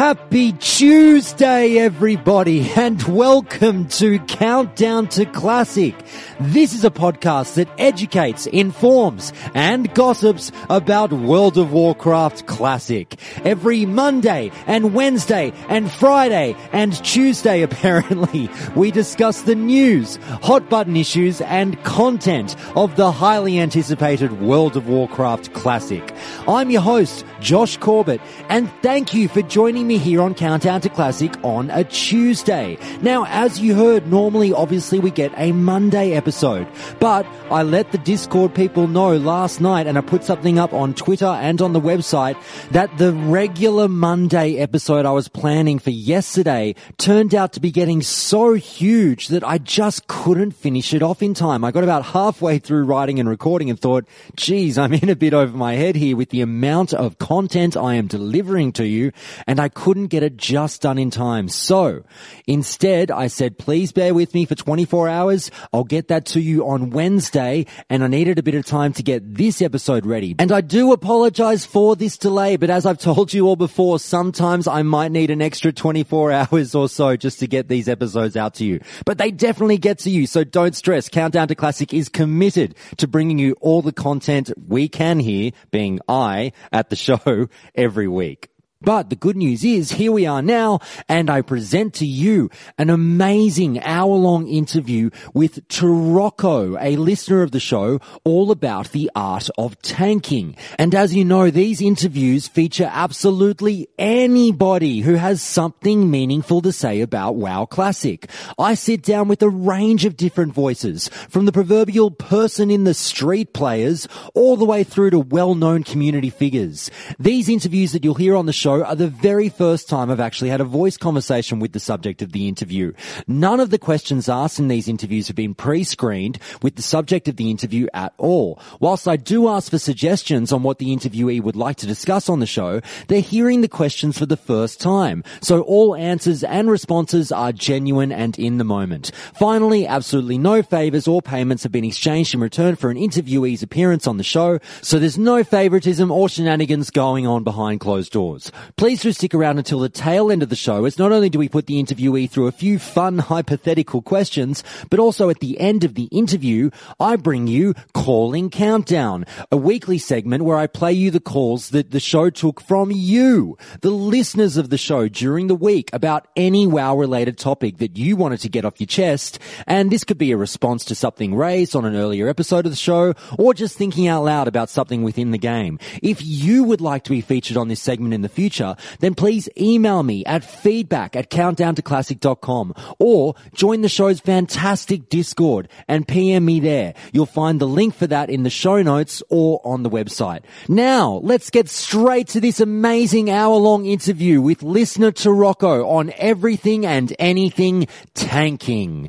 Happy Tuesday, everybody, and welcome to Countdown to Classic. This is a podcast that educates, informs, and gossips about World of Warcraft Classic. Every Monday and Wednesday and Friday and Tuesday, apparently, we discuss the news, hot button issues, and content of the highly anticipated World of Warcraft Classic. I'm your host, Josh Corbett, and thank you for joining me here on Countdown to Classic on a Tuesday. Now, as you heard, normally, obviously, we get a Monday episode, but I let the Discord people know last night, and I put something up on Twitter and on the website, that the regular Monday episode I was planning for yesterday turned out to be getting so huge that I just couldn't finish it off in time. I got about halfway through writing and recording and thought, geez, I'm in a bit over my head here with the amount of content I am delivering to you, and I couldn't get it just done in time. So instead, I said, please bear with me for 24 hours. I'll get that to you on Wednesday, and I needed a bit of time to get this episode ready. And I do apologize for this delay, but as I've told you all before, sometimes I might need an extra 24 hours or so just to get these episodes out to you. But they definitely get to you, so don't stress. Countdown to Classic is committed to bringing you all the content we can here, being I, at the show every week. But the good news is, here we are now, and I present to you an amazing hour-long interview with Turocko, a listener of the show, all about the art of tanking. And as you know, these interviews feature absolutely anybody who has something meaningful to say about WoW Classic. I sit down with a range of different voices, from the proverbial person in the street players, all the way through to well-known community figures. These interviews that you'll hear on the show are the very first time I've actually had a voice conversation with the subject of the interview. None of the questions asked in these interviews have been pre-screened with the subject of the interview at all. Whilst I do ask for suggestions on what the interviewee would like to discuss on the show, they're hearing the questions for the first time. So all answers and responses are genuine and in the moment. Finally, absolutely no favors or payments have been exchanged in return for an interviewee's appearance on the show, so there's no favoritism or shenanigans going on behind closed doors. Please do stick around until the tail end of the show, as not only do we put the interviewee through a few fun hypothetical questions, but also at the end of the interview, I bring you Calling Countdown, a weekly segment where I play you the calls that the show took from you, the listeners of the show, during the week about any WoW-related topic that you wanted to get off your chest. And this could be a response to something raised on an earlier episode of the show, or just thinking out loud about something within the game. If you would like to be featured on this segment in the future, then please email me at feedback@countdowntoclassic.com, or join the show's fantastic Discord and PM me there. You'll find the link for that in the show notes or on the website. Now, let's get straight to this amazing hour-long interview with listener Turocko on everything and anything tanking.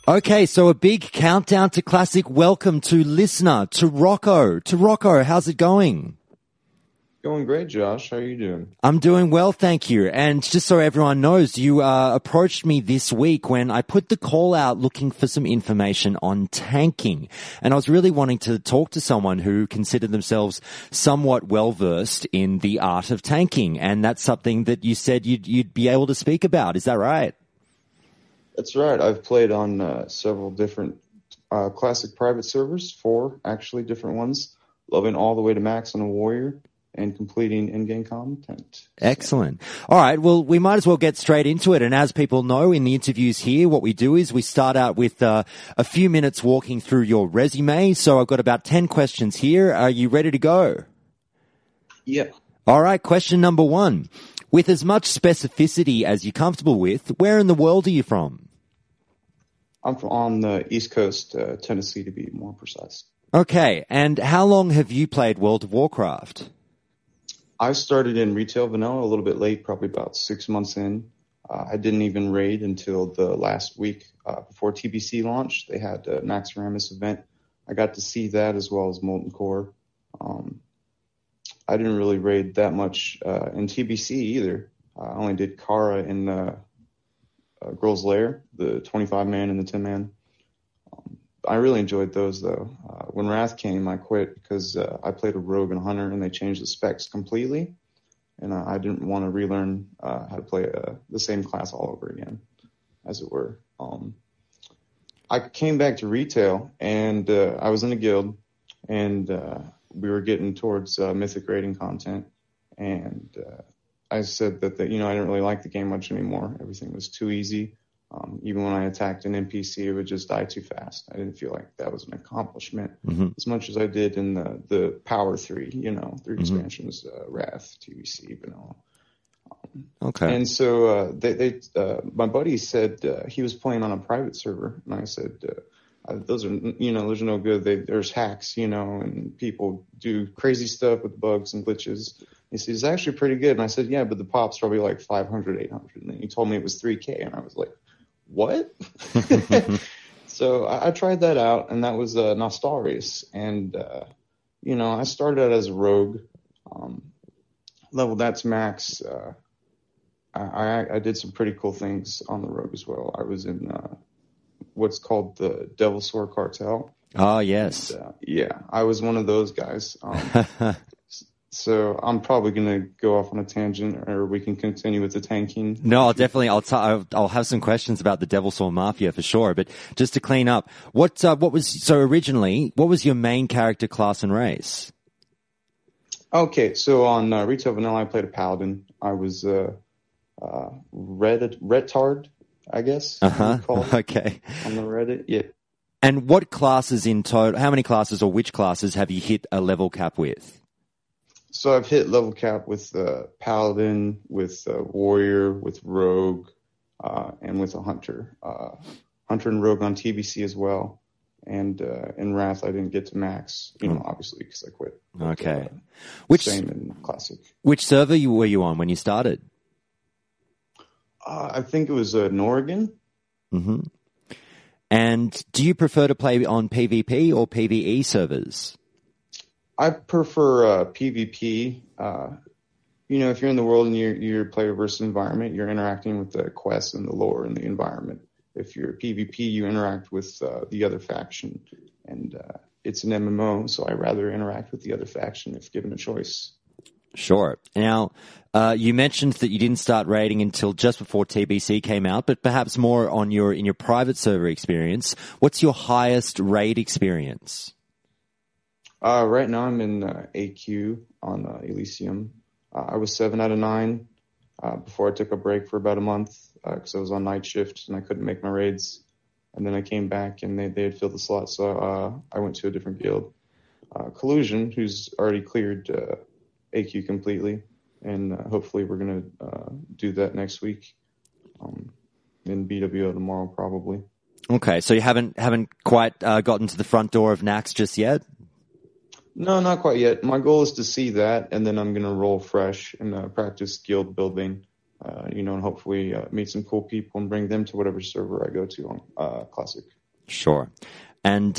Okay, so a big Countdown to Classic welcome to listener Turocko. Turocko, how's it going? Going great, Josh. How are you doing? I'm doing well, thank you. And just so everyone knows, you approached me this week when I put the call out looking for some information on tanking. And I was really wanting to talk to someone who considered themselves somewhat well-versed in the art of tanking. And that's something that you said you'd be able to speak about. Is that right? That's right. I've played on several different classic private servers, 4 actually different ones, loving all the way to max on a warrior and completing in-game content. Excellent. All right, well, we might as well get straight into it. And as people know in the interviews here, what we do is we start out with a few minutes walking through your resume. So I've got about 10 questions here. Are you ready to go? Yeah. All right, question number 1. With as much specificity as you're comfortable with, where in the world are you from? I'm from on the East Coast, Tennessee to be more precise. Okay, and how long have you played World of Warcraft? I started in retail vanilla a little bit late, probably about 6 months in. I didn't even raid until the last week before TBC launched. They had a Max Ramus event. I got to see that as well as Molten Core. I didn't really raid that much in TBC either. I only did Kara in the Girl's Lair, the 25-man and the 10-man. I really enjoyed those though. When Wrath came, I quit because I played a rogue and a hunter, and they changed the specs completely, and I didn't want to relearn how to play the same class all over again, as it were. I came back to retail, and I was in a guild, and we were getting towards mythic rating content, and I said that I didn't really like the game much anymore. Everything was too easy. Even when I attacked an NPC, it would just die too fast. I didn't feel like that was an accomplishment as much as I did in the Power 3, 3 expansions, Wrath, TBC, Vanilla. Okay. And so my buddy said he was playing on a private server, and I said, those are no good. There's hacks, and people do crazy stuff with bugs and glitches. He said, it's actually pretty good. And I said, yeah, but the pop's probably like 500, 800. And then he told me it was 3K, and I was like, what? So I tried that out, and that was Nostarius. And, I started out as a rogue, leveled that to max. I did some pretty cool things on the rogue as well. I was in what's called the Devil Sword Cartel. Oh, yes. And, yeah, I was one of those guys. So I'm probably going to go off on a tangent, or we can continue with the tanking. No, I'll have some questions about the Devil Sword Mafia for sure. But just to clean up, what was your main character class and race? Okay, so on Retail Vanilla, I played a paladin. I was retard, I guess. Okay. On the Reddit, yeah. And what classes in total? How many classes, or which classes have you hit a level cap with? So I've hit level cap with Paladin, with Warrior, with Rogue, and with a Hunter. Hunter and Rogue on TBC as well. And in Wrath, I didn't get to max, obviously, because I quit. Okay. Same in Classic. Which server were you on when you started? I think it was Norrigan. Mm-hmm. And do you prefer to play on PvP or PvE servers? I prefer PvP. If you're in the world and you're player versus environment, you're interacting with the quests and the lore and the environment. If you're PvP, you interact with the other faction, and it's an MMO, so I rather interact with the other faction if given a choice. Sure. Now, you mentioned that you didn't start raiding until just before TBC came out, but perhaps more in your private server experience. What's your highest raid experience? Right now I'm in AQ on Elysium. I was 7 out of 9 before I took a break for about a month because I was on night shift and I couldn't make my raids. And then I came back and they had filled the slot, so I went to a different guild. Collusion, who's already cleared AQ completely, and hopefully we're going to do that next week in BWO tomorrow probably. Okay, so you haven't quite gotten to the front door of Nax just yet? No, not quite yet. My goal is to see that, and then I'm going to roll fresh and practice guild building, and hopefully meet some cool people and bring them to whatever server I go to on Classic. Sure. And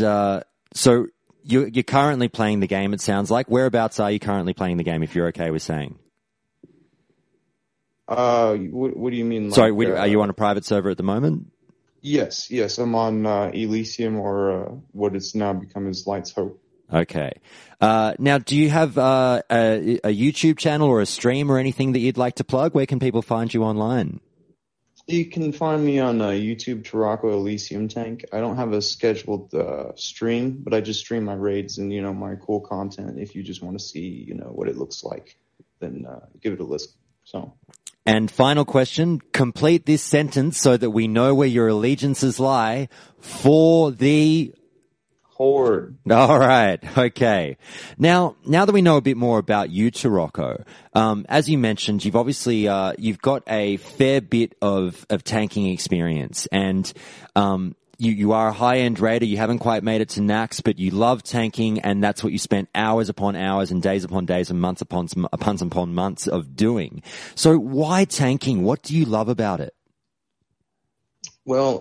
so you're currently playing the game, it sounds like. Whereabouts are you currently playing the game, if you're okay with saying? What do you mean? Sorry, are you on a private server at the moment? Yes. I'm on Elysium, or what it's now become is Light's Hope. Okay. Now, do you have a YouTube channel or a stream or anything that you'd like to plug? Where can people find you online? You can find me on YouTube, Turocko Elysium Tank. I don't have a scheduled stream, but I just stream my raids and, my cool content. If you just want to see, what it looks like, then give it a listen. So. And final question, complete this sentence so that we know where your allegiances lie. For the Horde. All right. Okay. Now that we know a bit more about you, Turocko, as you mentioned, you've obviously, you've got a fair bit of tanking experience, and, you are a high-end raider. You haven't quite made it to Nax, but you love tanking, and that's what you spent hours upon hours and days upon days and months upon months of doing. So why tanking? What do you love about it? Well,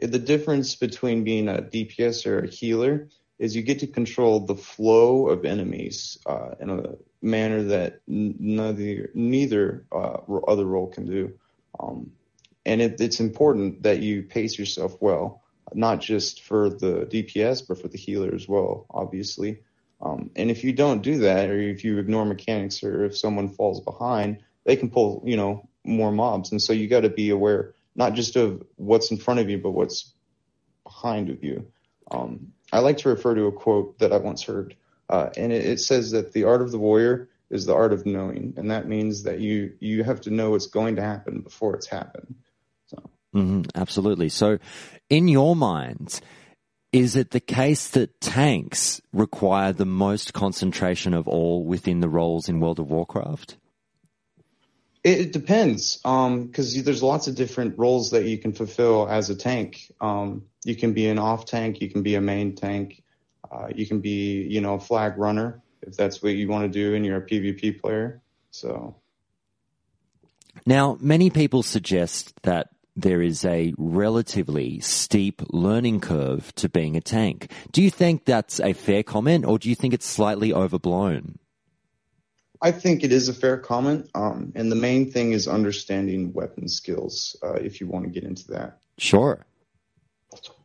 the difference between being a DPS or a healer is you get to control the flow of enemies in a manner that neither other role can do. And it's important that you pace yourself well. not just for the DPS, but for the healer as well, obviously. And if you don't do that, or if you ignore mechanics, or if someone falls behind, they can pull, more mobs. And so you got to be aware, not just of what's in front of you, but what's behind of you. I like to refer to a quote that I once heard, and it says that the art of the warrior is the art of knowing. And that means that you have to know what's going to happen before it's happened. So. Absolutely. So in your mind, is it the case that tanks require the most concentration of all within the roles in World of Warcraft? It depends, because there's lots of different roles that you can fulfill as a tank. You can be an off tank, you can be a main tank, you can be, a flag runner if that's what you want to do and you're a PvP player. So, now, many people suggest that there is a relatively steep learning curve to being a tank. Do you think that's a fair comment, or do you think it's slightly overblown? I think it is a fair comment, and the main thing is understanding weapon skills, if you want to get into that. Sure.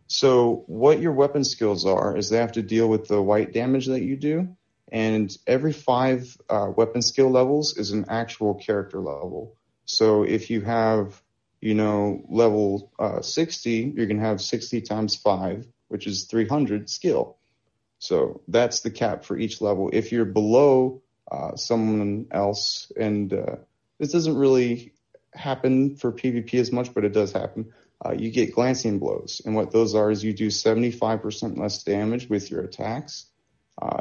So what your weapon skills are is they have to deal with the white damage that you do, and every 5 weapon skill levels is an actual character level. So if you have, level 60, you're going to have 60 times 5, which is 300 skill. So that's the cap for each level. If you're below someone else, and this doesn't really happen for PvP as much, but it does happen, you get glancing blows. And what those are is you do 75% less damage with your attacks.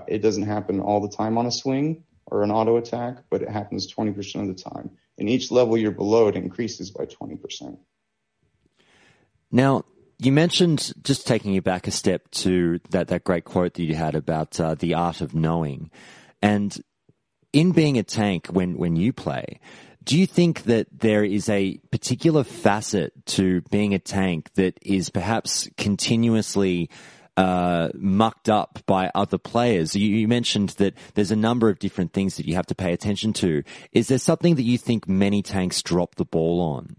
It doesn't happen all the time on a swing or an auto attack, but it happens 20% of the time. And each level you're below, it increases by 20%. Now, you mentioned, just taking you back a step to that great quote that you had about the art of knowing. And in being a tank, when you play, do you think that there is a particular facet to being a tank that is perhaps continuously mucked up by other players? You mentioned that there's a number of different things that you have to pay attention to. Is there something that you think many tanks drop the ball on?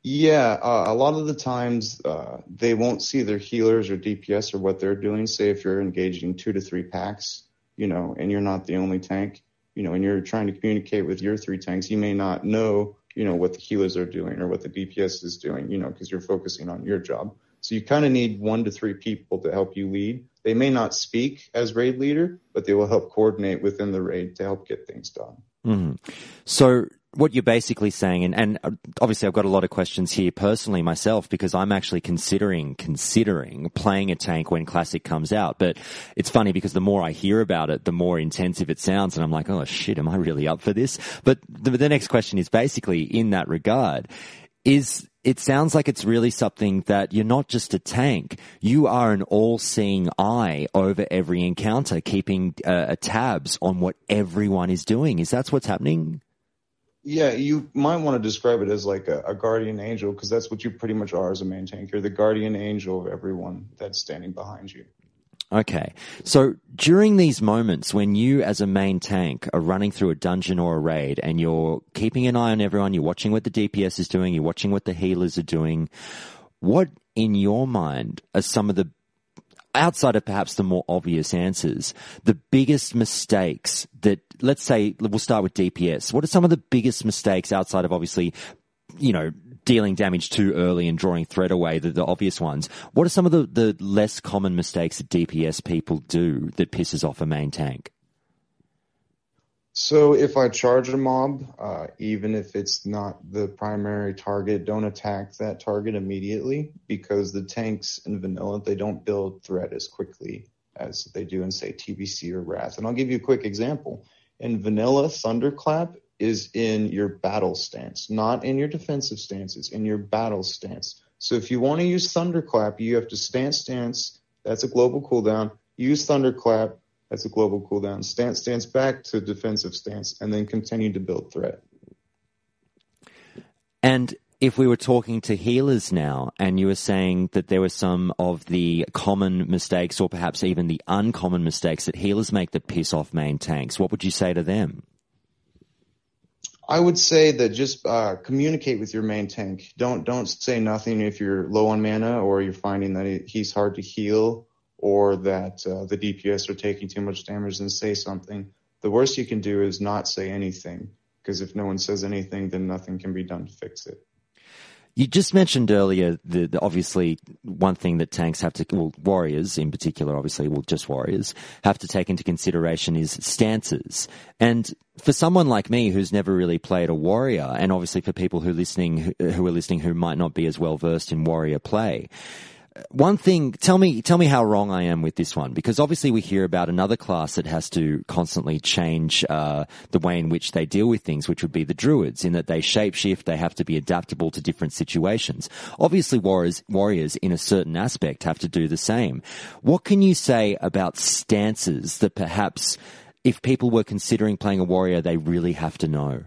Yeah, a lot of the times they won't see their healers or DPS or what they're doing. Say if you're engaging 2 to 3 packs, and you're not the only tank, and you're trying to communicate with your 3 tanks, you may not know, what the healers are doing or what the DPS is doing, because you're focusing on your job. So you kind of need 1 to 3 people to help you lead. They may not speak as raid leader, but they will help coordinate within the raid to help get things done. Mm-hmm. So what you're basically saying, and obviously I've got a lot of questions here personally myself, because I'm actually considering playing a tank when Classic comes out. But it's funny because the more I hear about it, the more intensive it sounds, and I'm like, oh shit, am I really up for this? But the next question is basically in that regard, it sounds like it's really something that you're not just a tank. You are an all-seeing eye over every encounter, keeping tabs on what everyone is doing. Is that what's happening? Yeah, you might want to describe it as like a guardian angel, because that's what you pretty much are as a main tank. You're the guardian angel of everyone that's standing behind you. Okay. So during these moments when you as a main tank are running through a dungeon or a raid and you're keeping an eye on everyone, you're watching what the DPS is doing, you're watching what the healers are doing, what in your mind are some of the, outside of perhaps the more obvious answers, the biggest mistakes that, let's say, we'll start with DPS. What are some of the biggest mistakes outside of obviously, dealing damage too early and drawing threat away, the obvious ones? What are some of the less common mistakes that DPS people do that pisses off a main tank? So if I charge a mob, even if it's not the primary target, don't attack that target immediately, because the tanks in vanilla, they don't build threat as quickly as they do in, say, TBC or Wrath. And I'll give you a quick example. In vanilla, Thunderclap is in your battle stance, not in your defensive stance. It's in your battle stance. So if you want to use Thunderclap, you have to stance. That's a global cooldown. Use Thunderclap. That's a global cooldown. Stance back to defensive stance, and then continue to build threat. And if we were talking to healers now, and you were saying that there were some of the common mistakes, or perhaps even the uncommon mistakes that healers make that piss off main tanks, what would you say to them? I would say that just communicate with your main tank. Don't say nothing if you're low on mana or you're finding that he's hard to heal or that the DPS are taking too much damage, then say something. The worst you can do is not say anything, because if no one says anything, then nothing can be done to fix it. You just mentioned earlier the obviously one thing that tanks have to, well, warriors in particular, obviously, well, just warriors, have to take into consideration is stances. And for someone like me who's never really played a warrior, and obviously for people who are listening who might not be as well versed in warrior play, one thing, tell me how wrong I am with this one, because obviously we hear about another class that has to constantly change the way in which they deal with things, which would be the druids, in that they shapeshift, they have to be adaptable to different situations. Obviously warriors in a certain aspect have to do the same. What can you say about stances that perhaps if people were considering playing a warrior, they really have to know?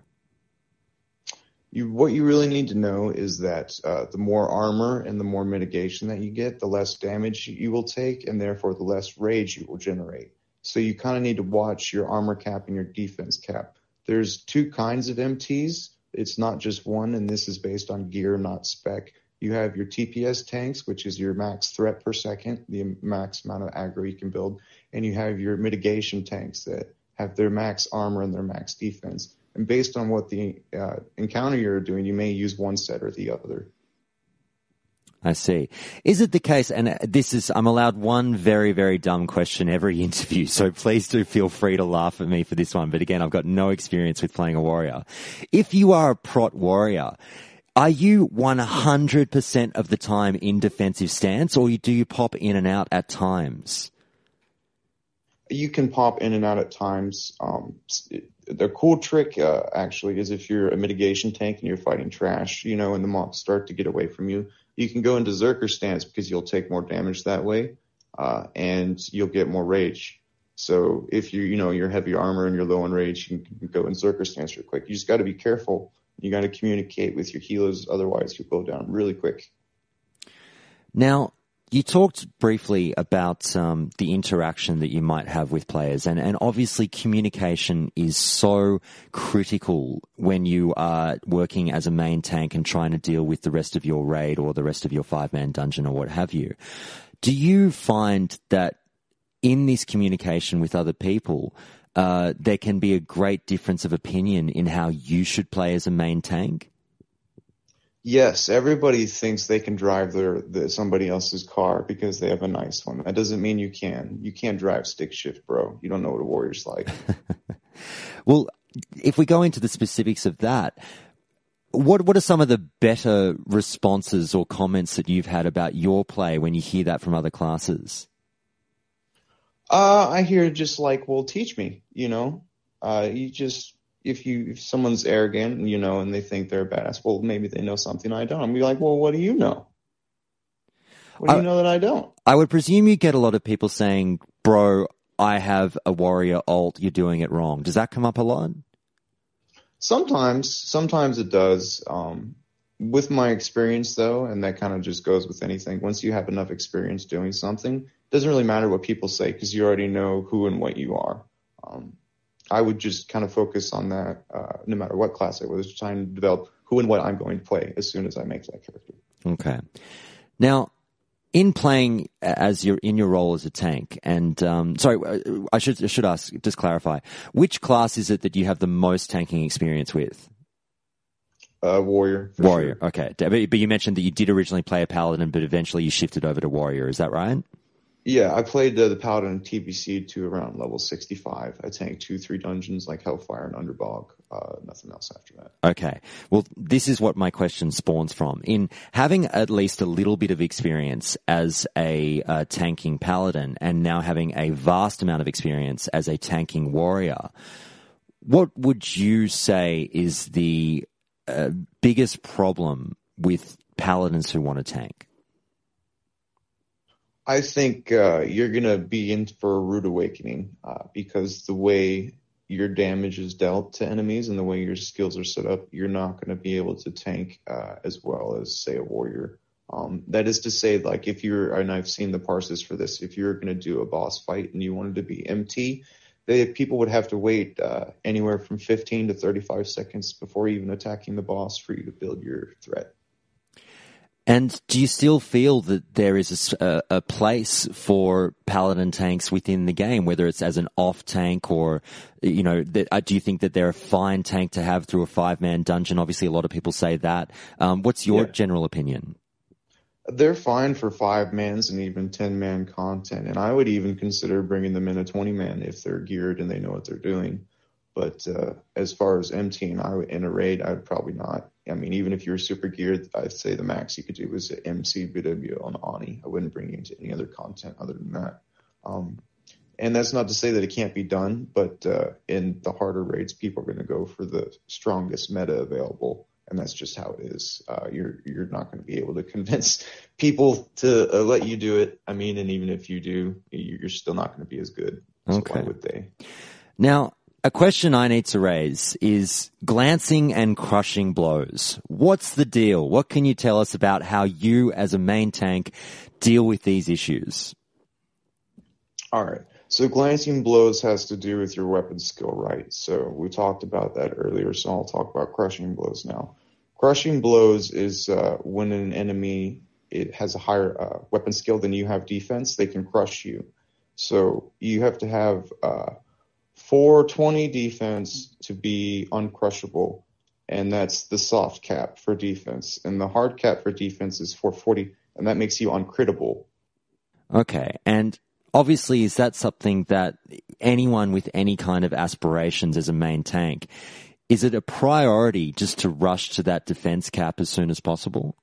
What you really need to know is that the more armor and the more mitigation that you get, the less damage you will take, and therefore the less rage you will generate. So you kind of need to watch your armor cap and your defense cap. There's two kinds of MTs. It's not just one, and this is based on gear, not spec. You have your TPS tanks, which is your max threat per second, the max amount of aggro you can build, and you have your mitigation tanks that have their max armor and their max defense. And based on what the encounter you're doing, you may use one set or the other. I see. Is it the case, and I'm allowed one very, very dumb question every interview, so please do feel free to laugh at me for this one, but again, I've got no experience with playing a warrior. If you are a prot warrior, are you 100% of the time in defensive stance, or do you pop in and out at times? You can pop in and out at times. The cool trick, actually, is if you're a mitigation tank and you're fighting trash, and the mobs start to get away from you, you can go into Zerker stance because you'll take more damage that way, and you'll get more rage. So if you're heavy armor and you're low on rage, you can go in Zerker stance real quick. You just got to be careful. You got to communicate with your healers, otherwise you'll go down really quick. Now, you talked briefly about the interaction that you might have with players, and obviously communication is so critical when you are working as a main tank and trying to deal with the rest of your raid or the rest of your 5-man dungeon or what have you. Do you find that in this communication with other people, there can be a great difference of opinion in how you should play as a main tank? Yes, everybody thinks they can drive somebody else's car because they have a nice one. That doesn't mean you can. You can't drive stick shift, bro. You don't know what a warrior's like. Well, if we go into the specifics of that, what are some of the better responses or comments that you've had about your play when you hear that from other classes? I hear just like, well, teach me, If someone's arrogant, and they think they're a badass, well, maybe they know something I don't. I'm be like, well, what do you know? What do you know that I don't? I would presume you get a lot of people saying, bro, I have a warrior ult, you're doing it wrong. Does that come up a lot? Sometimes it does. With my experience, though, and that kind of just goes with anything, once you have enough experience doing something, it doesn't really matter what people say because you already know who and what you are. I would just kind of focus on that no matter what class I was, trying to develop who and what I'm going to play as soon as I make that character. Okay. Now, in playing as in your role as a tank, and I should ask, just clarify, which class is it that you have the most tanking experience with? Warrior. Warrior, sure. Okay. But you mentioned that you did originally play a paladin, but eventually you shifted over to warrior. Is that right? Yeah, I played the Paladin TBC to around level 65. I tanked 2-3 dungeons like Hellfire and Underbog. Nothing else after that. Okay. Well, this is what my question spawns from. In having at least a little bit of experience as a tanking Paladin and now having a vast amount of experience as a tanking warrior, what would you say is the biggest problem with Paladins who want to tank? I think you're going to be in for a rude awakening because the way your damage is dealt to enemies and the way your skills are set up, you're not going to be able to tank as well as, say, a warrior. That is to say, and I've seen the parses for this, if you're going to do a boss fight and you wanted to be MT, people would have to wait anywhere from 15 to 35 seconds before even attacking the boss for you to build your threat. And do you still feel that there is a place for paladin tanks within the game, whether it's as an off tank or, do you think that they're a fine tank to have through a 5-man dungeon? Obviously, a lot of people say that. What's your general opinion? They're fine for 5-mans and even 10-man content, and I would even consider bringing them in a 20-man if they're geared and they know what they're doing. But as far as MTing in a raid, I would probably not. I mean, even if you were super geared, I'd say the max you could do was MC BW on Ani. I wouldn't bring you into any other content other than that. And that's not to say that it can't be done, but in the harder raids, people are going to go for the strongest meta available, and that's just how it is. You're not going to be able to convince people to let you do it. I mean, and even if you do, you're still not going to be as good. So Okay. why would they? Now, a question I need to raise is glancing and crushing blows. What's the deal? What can you tell us about how you, as a main tank, deal with these issues? All right. So glancing blows has to do with your weapon skill, right? So we talked about that earlier, so I'll talk about crushing blows now. Crushing blows is when an enemy it has a higher weapon skill than you have defense, they can crush you. So you have to have 420 defense to be uncrushable, and that's the soft cap for defense. And the hard cap for defense is 440, and that makes you uncrittable. Okay, and obviously, is that something that anyone with any kind of aspirations as a main tank, is it a priority just to rush to that defense cap as soon as possible?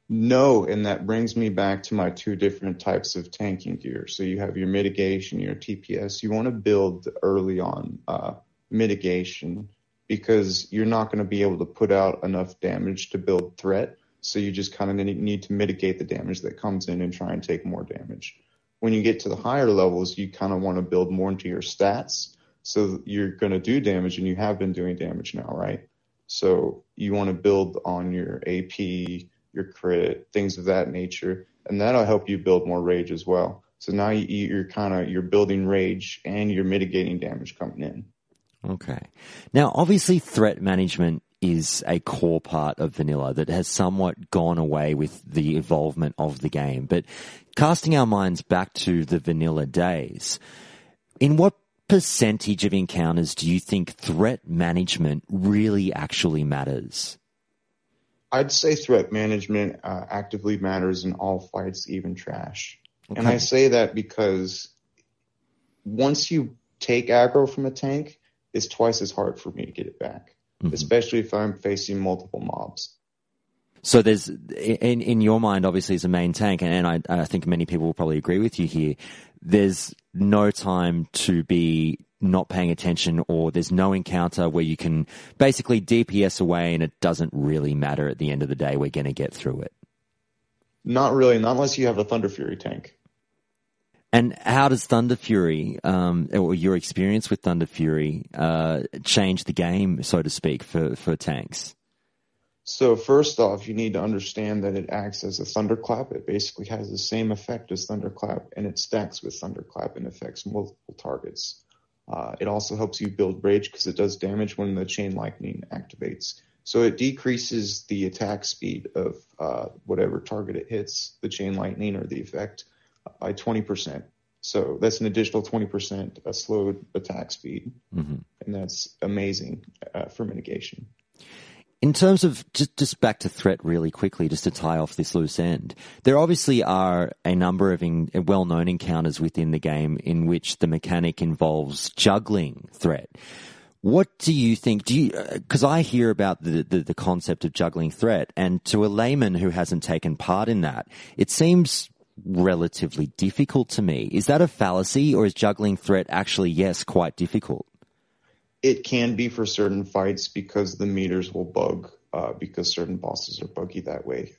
No, and that brings me back to my two different types of tanking gear. So you have your mitigation, your TPS. You want to build early on mitigation because you're not going to be able to put out enough damage to build threat. So you just kind of need to mitigate the damage that comes in and try and take more damage. When you get to the higher levels, you kind of want to build more into your stats. So you're going to do damage, and you have been doing damage now, right? So you want to build on your AP, your crit, things of that nature, and that'll help you build more rage as well. So now you're building rage and you're mitigating damage coming in. Okay. Now, obviously, threat management is a core part of vanilla that has somewhat gone away with the involvement of the game. But casting our minds back to the vanilla days, in what percentage of encounters do you think threat management really actually matters? I'd say threat management actively matters in all fights, even trash. Okay. And I say that because once you take aggro from a tank, it's twice as hard for me to get it back, especially if I'm facing multiple mobs. So there's, in your mind, obviously, as a main tank, and I think many people will probably agree with you here, there's no time to be not paying attention, or there's no encounter where you can basically DPS away and it doesn't really matter at the end of the day. We're going to get through it. Not really, not unless you have a Thunder Fury tank. And how does Thunder Fury, or your experience with Thunder Fury, change the game, so to speak, for tanks? So first off, you need to understand that it acts as a thunderclap. It basically has the same effect as thunderclap, and it stacks with thunderclap and affects multiple targets. It also helps you build rage because it does damage when the chain lightning activates. So it decreases the attack speed of whatever target it hits, the chain lightning or the effect, by 20%. So that's an additional 20% slowed attack speed, and that's amazing for mitigation. In terms of, just back to threat really quickly, just to tie off this loose end, there obviously are a number of well-known encounters within the game in which the mechanic involves juggling threat. What do you think? Because I hear about the concept of juggling threat, and to a layman who hasn't taken part in that, it seems relatively difficult to me. Is that a fallacy, or is juggling threat actually, yes, quite difficult? It can be for certain fights because the meters will bug because certain bosses are buggy that way.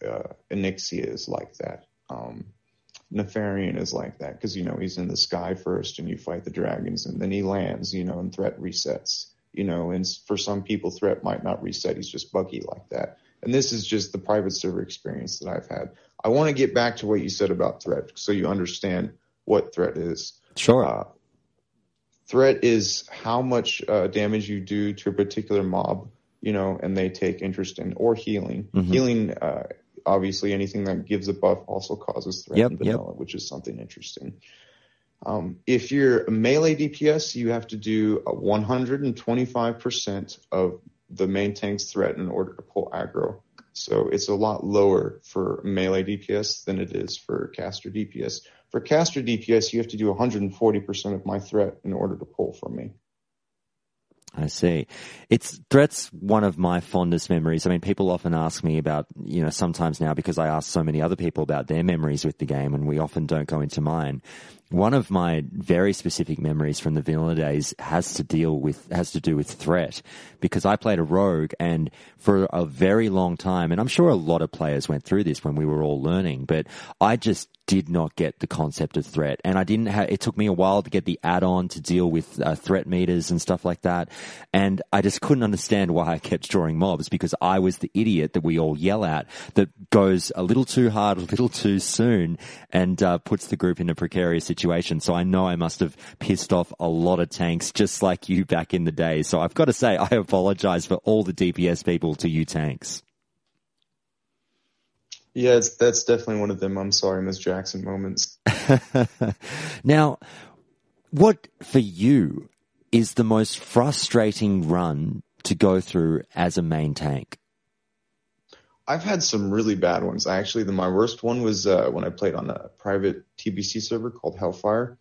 Onyxia is like that. Nefarian is like that because, he's in the sky first and you fight the dragons and then he lands, and threat resets, and for some people threat might not reset. He's just buggy like that. And this is just the private server experience that I've had. I want to get back to what you said about threat so you understand what threat is. Sure. Threat is how much damage you do to a particular mob, and they take interest in, or healing. Mm-hmm. Healing, obviously, anything that gives a buff also causes threat in vanilla, which is something interesting. If you're a melee DPS, you have to do 125% of the main tank's threat in order to pull aggro. So it's a lot lower for melee DPS than it is for caster DPS. For caster DPS, you have to do 140% of my threat in order to pull from me. I see. Threat's one of my fondest memories. I mean, people often ask me about, sometimes now, because I ask so many other people about their memories with the game, and we often don't go into mine. One of my very specific memories from the vanilla days has to do with threat, because I played a rogue, and for a very long time, and I'm sure a lot of players went through this when we were all learning, but I just did not get the concept of threat, and it took me a while to get the add-on to deal with threat meters and stuff like that, and I just couldn't understand why I kept drawing mobs, because I was the idiot that we all yell at that goes a little too hard, a little too soon, and puts the group in a precarious situation. So I know I must have pissed off a lot of tanks just like you back in the day. So I've got to say, I apologize for all the DPS people to you tanks. Yeah, that's definitely one of them I'm sorry, Ms. Jackson moments. Now, what for you is the most frustrating run to go through as a main tank? I've had some really bad ones. My worst one was when I played on a private TBC server called Hellfire,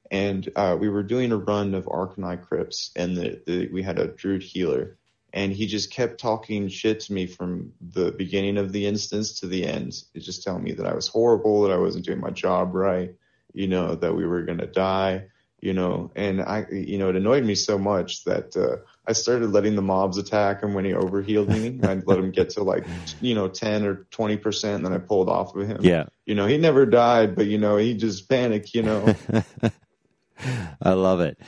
and we were doing a run of Arcanine Crypts, and we had a Druid healer, and he just kept talking shit to me from the beginning of the instance to the end. He's just telling me that I was horrible, that I wasn't doing my job right, that we were going to die, and it annoyed me so much that I started letting the mobs attack him when he overhealed me. I'd let him get to 10 or 20%, and then I pulled off of him. Yeah. He never died, but, he just panicked, I love it.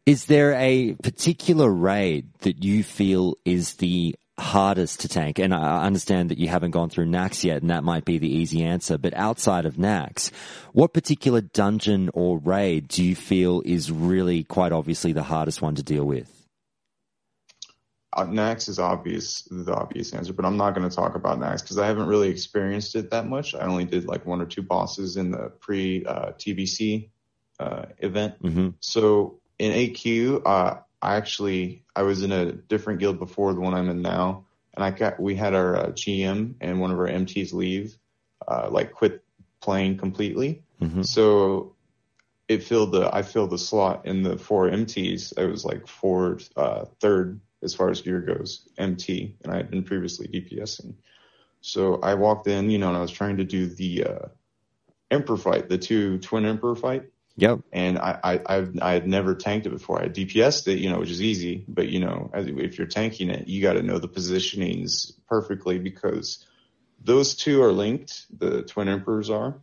Is there a particular raid that you feel is the hardest to tank? And I understand that you haven't gone through Nax yet, and that might be the easy answer. But outside of Nax, what particular dungeon or raid do you feel is really quite obviously the hardest one to deal with? Nax is the obvious answer, but I'm not going to talk about Nax because I haven't really experienced it that much. I only did one or two bosses in the pre-TBC event. Mm-hmm. So in AQ, I was in a different guild before the one I'm in now, and we had our GM and one of our MTs leave, quit playing completely. Mm-hmm. So I filled the slot in the 4 MTs. I was third as far as gear goes, MT, and I had been previously DPSing. So I walked in, and I was trying to do the Emperor fight, the 2 Twin Emperor fight. Yep. And I had never tanked it before. I DPS'd it, which is easy, but if you're tanking it, you got to know the positionings perfectly because those two are linked. The Twin Emperors are.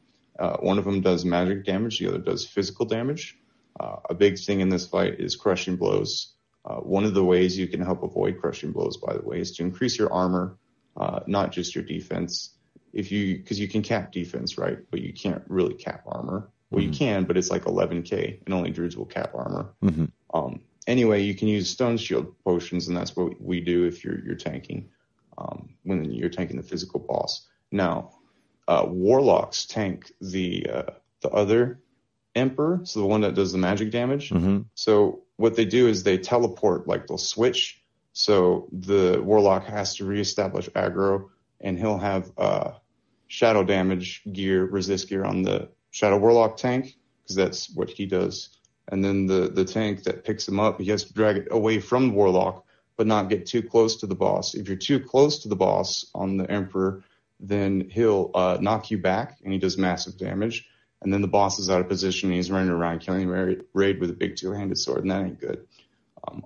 One of them does magic damage, the other does physical damage. A big thing in this fight is crushing blows. One of the ways you can help avoid crushing blows, by the way, is to increase your armor, not just your defense. Because you can cap defense, right? But you can't really cap armor. Well, you can, but it's 11k, and only druids will cap armor. Mm-hmm. Anyway, you can use stone shield potions, and that's what we do if you're tanking, when you're tanking the physical boss. Now, warlocks tank the other emperor, so the one that does the magic damage. Mm-hmm. So what they do is they teleport, they'll switch. So the warlock has to reestablish aggro, and he'll have shadow damage gear, resist gear on the Shadow Warlock tank, because that's what he does. And then the tank that picks him up, he has to drag it away from the Warlock, but not get too close to the boss. If you're too close to the boss on the Emperor, then he'll knock you back, and he does massive damage. And then the boss is out of position, and he's running around killing raid with a big 2-handed sword, and that ain't good.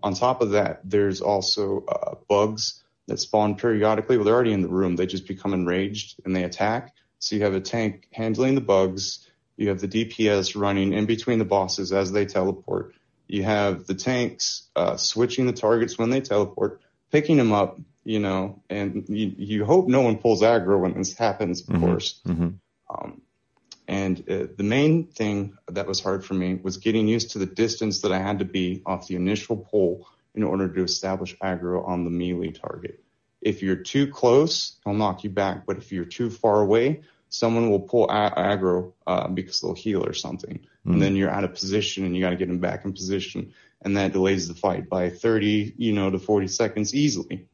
On top of that, there's also bugs that spawn periodically. Well, they're already in the room. They just become enraged, and they attack. So you have a tank handling the bugs. You have the DPS running in between the bosses as they teleport. You have the tanks switching the targets when they teleport, picking them up, and you hope no one pulls aggro when this happens, of course. Mm-hmm. And the main thing that was hard for me was getting used to the distance that I had to be off the initial pull in order to establish aggro on the melee target. If you're too close, he'll knock you back. But if you're too far away, someone will pull aggro because they'll heal or something. And then you're out of position and you got to get them back in position. And that delays the fight by 30, to 40 seconds easily.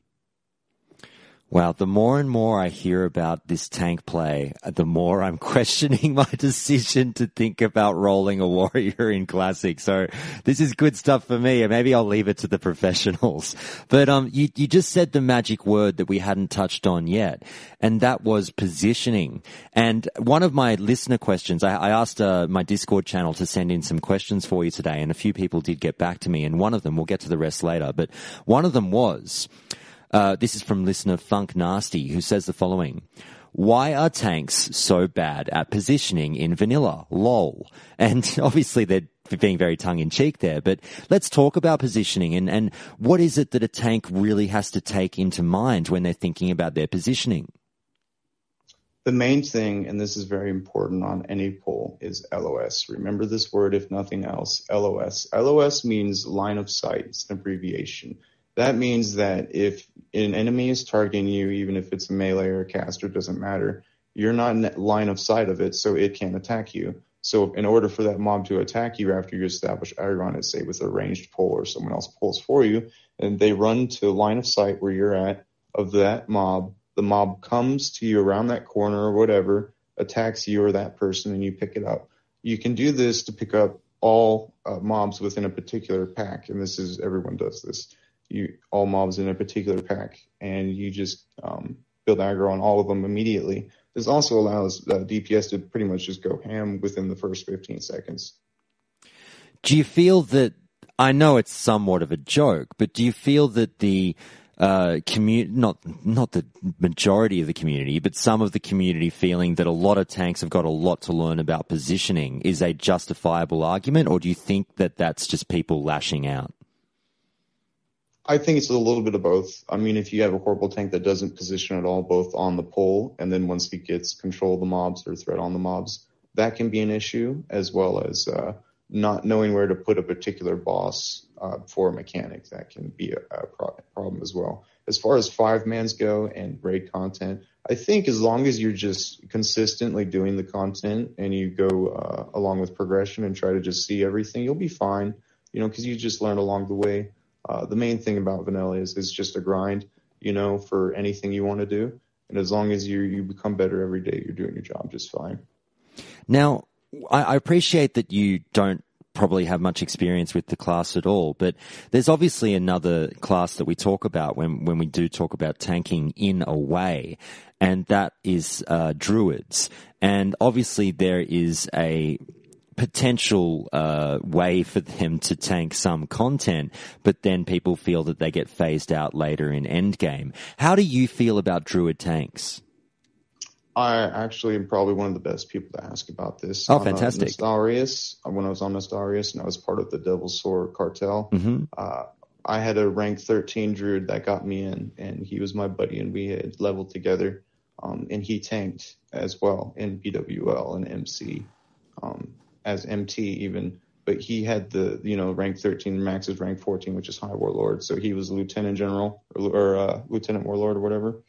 Wow, the more and more I hear about this tank play, the more I'm questioning my decision to think about rolling a warrior in Classic. So this is good stuff for me, and maybe I'll leave it to the professionals. But you just said the magic word that we hadn't touched on yet, and that was positioning. And one of my listener questions, I asked my Discord channel to send in some questions for you today, and a few people did get back to me, and one of them, we'll get to the rest later, but one of them was... this is from listener Funk Nasty, who says the following. Why are tanks so bad at positioning in vanilla? LOL. And obviously they're being very tongue-in-cheek there, but let's talk about positioning and what is it that a tank really has to take into mind when they're thinking about their positioning? The main thing, and this is very important on any pull, is LOS. Remember this word, if nothing else, LOS. LOS means line of sight. It's an abbreviation. That means that if an enemy is targeting you, even if it's a melee or a caster, it doesn't matter, you're not in line of sight of it, so it can't attack you. So in order for that mob to attack you after you establish aggro on it, say with a ranged pull or someone else pulls for you, and they run to line of sight where you're at of that mob, the mob comes to you around that corner or whatever, attacks you or that person, and you pick it up. You can do this to pick up all mobs within a particular pack, and everyone does this. All mobs in a particular pack, and you just build aggro on all of them immediately. This also allows DPS to pretty much just go ham within the first 15 seconds. Do you feel that, I know it's somewhat of a joke, but do you feel that the community, not the majority of the community, but some of the community feeling that a lot of tanks have got a lot to learn about positioning is a justifiable argument, or do you think that that's just people lashing out? I think it's a little bit of both. I mean, if you have a horrible tank that doesn't position at all, both on the pull and then once he gets control of the mobs or threat on the mobs, that can be an issue, as well as not knowing where to put a particular boss for a mechanic. That can be a problem as well. As far as 5-mans go and raid content, I think as long as you're just consistently doing the content and you go along with progression and try to just see everything, you'll be fine, because you just learn along the way. The main thing about vanilla is it's just a grind, for anything you want to do. And as long as you become better every day, you're doing your job just fine. Now, I appreciate that you don't probably have much experience with the class at all, but there's obviously another class that we talk about when we do talk about tanking in a way, and that is druids. And obviously there is a potential way for them to tank some content, but then people feel that they get phased out later in endgame. How do you feel about druid tanks? I actually am probably one of the best people to ask about this. Oh, fantastic. When I was on Nestarius and I was part of the Devil's Sword cartel, I had a rank 13 druid that got me in, and he was my buddy, and we had leveled together, and he tanked as well in BWL and MC. As MT even, but he had the, rank 13, max is rank 14, which is High Warlord. So he was Lieutenant General or Lieutenant Warlord or whatever.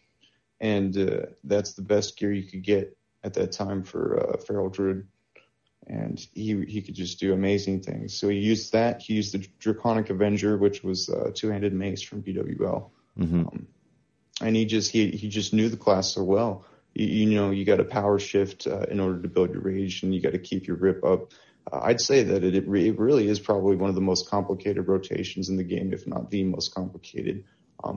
And that's the best gear you could get at that time for Feral Druid. And he could just do amazing things. So he used that. He used the Draconic Avenger, which was two-handed mace from BWL. And he just knew the class so well. You got to power shift in order to build your rage, and you got to keep your rip up. I'd say that it really is probably one of the most complicated rotations in the game, if not the most complicated.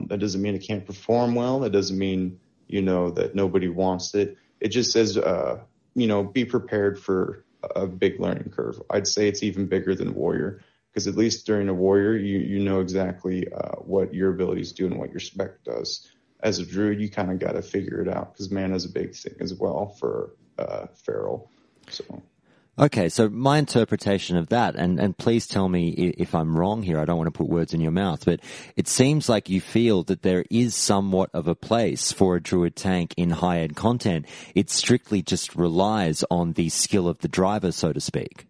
That doesn't mean it can't perform well. That doesn't mean, that nobody wants it. It just says, be prepared for a big learning curve. I'd say it's even bigger than Warrior, because at least during a Warrior, you know exactly what your abilities do and what your spec does. As a druid, you kind of got to figure it out, because mana is a big thing as well for feral. Okay, so my interpretation of that, and please tell me if I'm wrong here, I don't want to put words in your mouth, but it seems like you feel that there is somewhat of a place for a druid tank in high-end content. It strictly just relies on the skill of the driver, so to speak.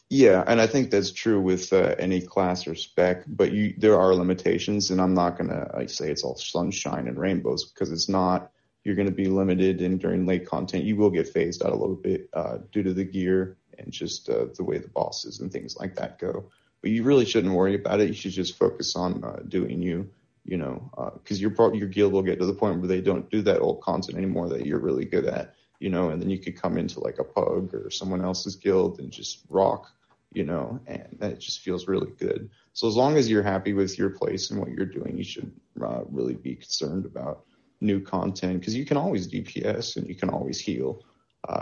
Yeah, and I think that's true with any class or spec, but there are limitations, and I'm not going to say it's all sunshine and rainbows, because it's not. You're going to be limited, and during late content, you will get phased out a little bit due to the gear and just the way the bosses and things like that go. But you really shouldn't worry about it. You should just focus on doing because your guild will get to the point where they don't do that old content anymore that you're really good at, and then you could come into like a pug or someone else's guild and just rock, and that just feels really good. So as long as you're happy with your place and what you're doing, you should really be concerned about new content, because you can always DPS and you can always heal.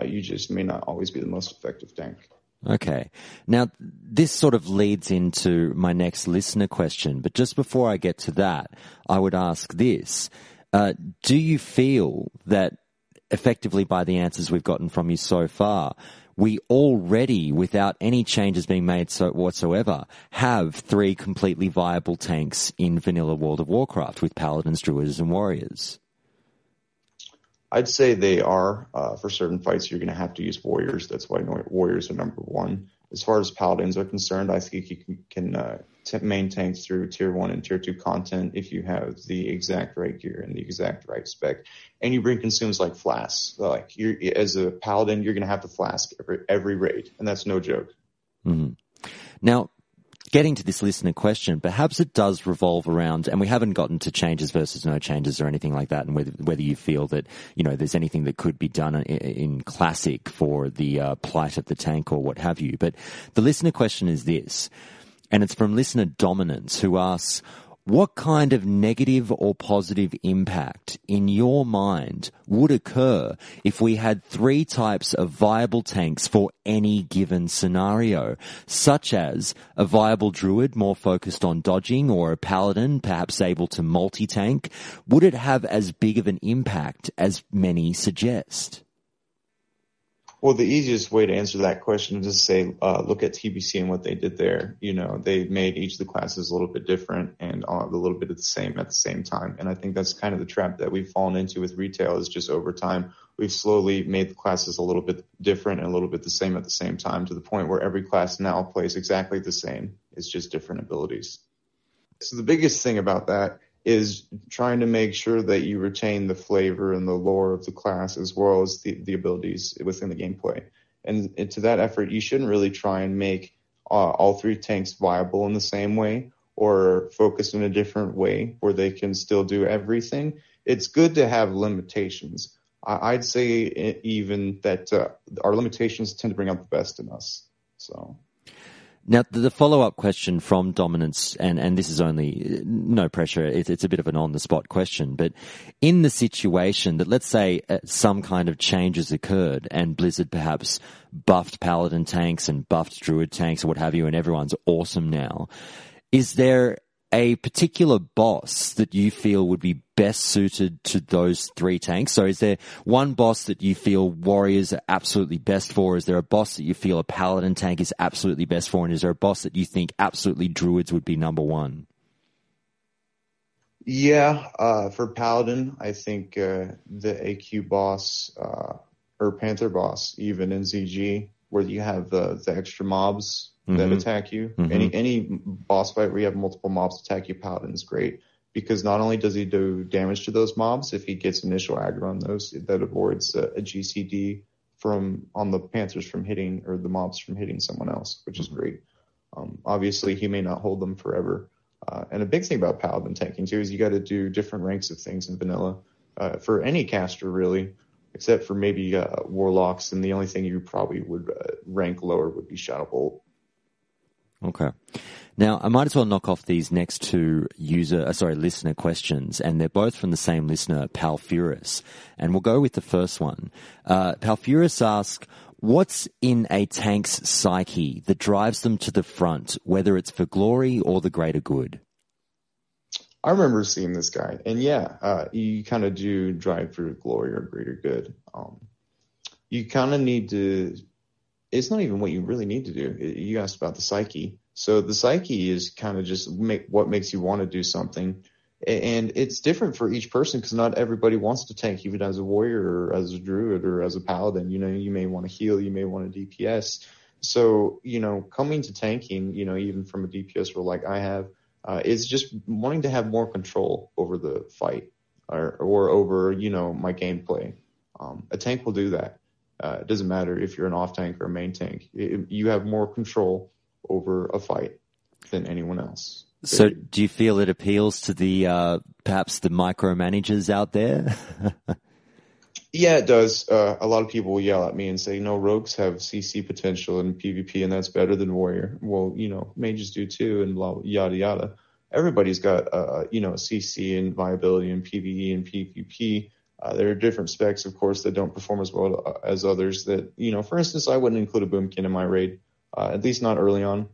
You just may not always be the most effective tank. Okay. Now, this sort of leads into my next listener question, but just before I get to that, I would ask this. Do you feel that effectively by the answers we've gotten from you so far, we already, without any changes being made whatsoever, have 3 completely viable tanks in vanilla World of Warcraft with paladins, druids, and warriors? I'd say they are. For certain fights, you're going to have to use warriors. That's why warriors are number 1. As far as paladins are concerned, I think you can main tanks through tier 1 and tier 2 content if you have the exact right gear and the exact right spec, and you bring consumes like flasks. Like as a paladin, you're going to have the flask every raid, and that's no joke. Mm-hmm. Now, getting to this listener question, perhaps it does revolve around, and we haven't gotten to changes versus no changes or anything like that, and whether you feel that, there's anything that could be done in Classic for the plight of the tank or what have you. But the listener question is this, and it's from listener Dominance, who asks, what kind of negative or positive impact in your mind would occur if we had 3 types of viable tanks for any given scenario, such as a viable druid more focused on dodging, or a paladin perhaps able to multi-tank? Would it have as big of an impact as many suggest? Well, the easiest way to answer that question is to say, look at TBC and what they did there. They made each of the classes a little bit different and a little bit of the same at the same time. And I think that's kind of the trap that we've fallen into with retail, is just over time, we've slowly made the classes a little bit different and a little bit the same at the same time, to the point where every class now plays exactly the same. It's just different abilities. So the biggest thing about that is trying to make sure that you retain the flavor and the lore of the class, as well as the abilities within the gameplay. And to that effort, you shouldn't really try and make all 3 tanks viable in the same way, or focus in a different way where they can still do everything. It's good to have limitations. I'd say even that our limitations tend to bring out the best in us. So. Now, the follow-up question from Dominance, and this is only no pressure, it's a bit of an on-the-spot question, but in the situation that, let's say, some kind of changes occurred and Blizzard perhaps buffed Paladin tanks and buffed Druid tanks or what have you, and everyone's awesome now, is there a particular boss that you feel would be best suited to those 3 tanks? So is there one boss that you feel warriors are absolutely best for? Is there a boss that you feel a paladin tank is absolutely best for? And is there a boss that you think absolutely druids would be number 1? Yeah, for paladin, I think the AQ boss or Panther boss, even in ZG, where you have the extra mobs that attack you. Any boss fight where you have multiple mobs attack you, paladin is great, because not only does he do damage to those mobs, if he gets initial aggro on those, that avoids a GCD on the Panthers from hitting, or the mobs from hitting someone else, which is great. Obviously, he may not hold them forever. And a big thing about paladin tanking too is you got to do different ranks of things in vanilla for any caster, really, except for maybe warlocks. And the only thing you probably would rank lower would be Shadow Bolt. Okay. Now, I might as well knock off these next 2 listener questions, and they're both from the same listener, Palfurus. And we'll go with the first one. Palfurus asks, what's in a tank's psyche that drives them to the front, whether it's for glory or the greater good? I remember seeing this guy, and you kind of do drive for glory or greater good. You kind of need to it's not even what you really need to do. You asked about the psyche. So the psyche is kind of just what makes you want to do something. And it's different for each person because not everybody wants to tank, even as a warrior or as a druid or as a paladin. You may want to heal, you may want to DPS. So, coming to tanking, even from a DPS role like I have, is just wanting to have more control over the fight or over, my gameplay. A tank will do that. It doesn't matter if you're an off tank or a main tank. You have more control over a fight than anyone else. So do you feel it appeals to the perhaps the micromanagers out there? Yeah, it does. A lot of people will yell at me and say, no, rogues have CC potential in PvP, and that's better than warrior. Well, mages do too, and blah, yada, yada. Everybody's got, CC and viability in PvE and PvP. There are different specs, of course, that don't perform as well as others that, for instance, I wouldn't include a boomkin in my raid, at least not early on.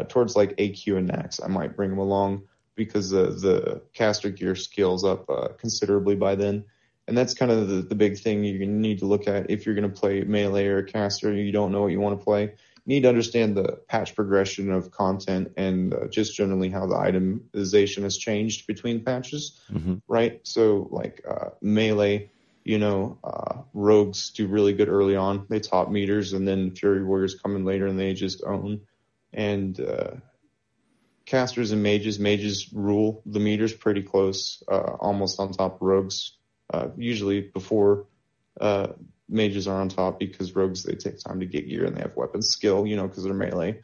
Towards like AQ and Nax, I might bring them along because the caster gear scales up considerably by then. And that's kind of the big thing you need to look at if you're going to play melee or a caster and you don't know what you want to play. You need to understand the patch progression of content and just generally how the itemization has changed between patches, right? So like melee, rogues do really good early on. They top meters, and then Fury Warriors come in later and they just own. And casters and mages rule the meters pretty close, almost on top of rogues. Usually before mages are on top, because rogues, they take time to get gear and they have weapon skill, because they're melee.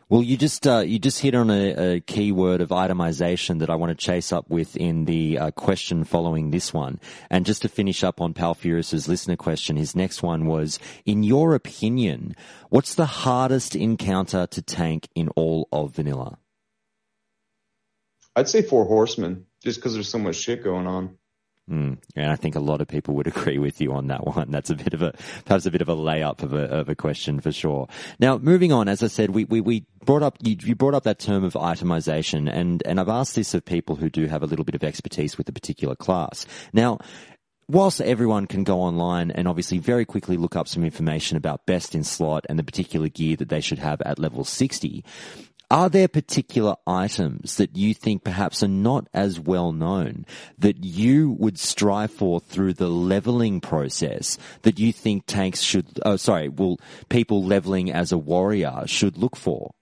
Well, you just hit on a key word of itemization that I want to chase up with in the question following this one. And just to finish up on Pal Furious's listener question, his next one was, in your opinion, what's the hardest encounter to tank in all of vanilla? I'd say 4 horsemen, just because there's so much shit going on. And I think a lot of people would agree with you on that one. That's perhaps a bit of a layup of a question for sure. Now, moving on, as I said, we brought up, you brought up that term of itemization, and I've asked this of people who do have a little bit of expertise with a particular class. Now, whilst everyone can go online and obviously very quickly look up some information about best in slot and the particular gear that they should have at level 60, are there particular items that you think perhaps are not as well known that you would strive for through the leveling process that you think people leveling as a warrior should look for?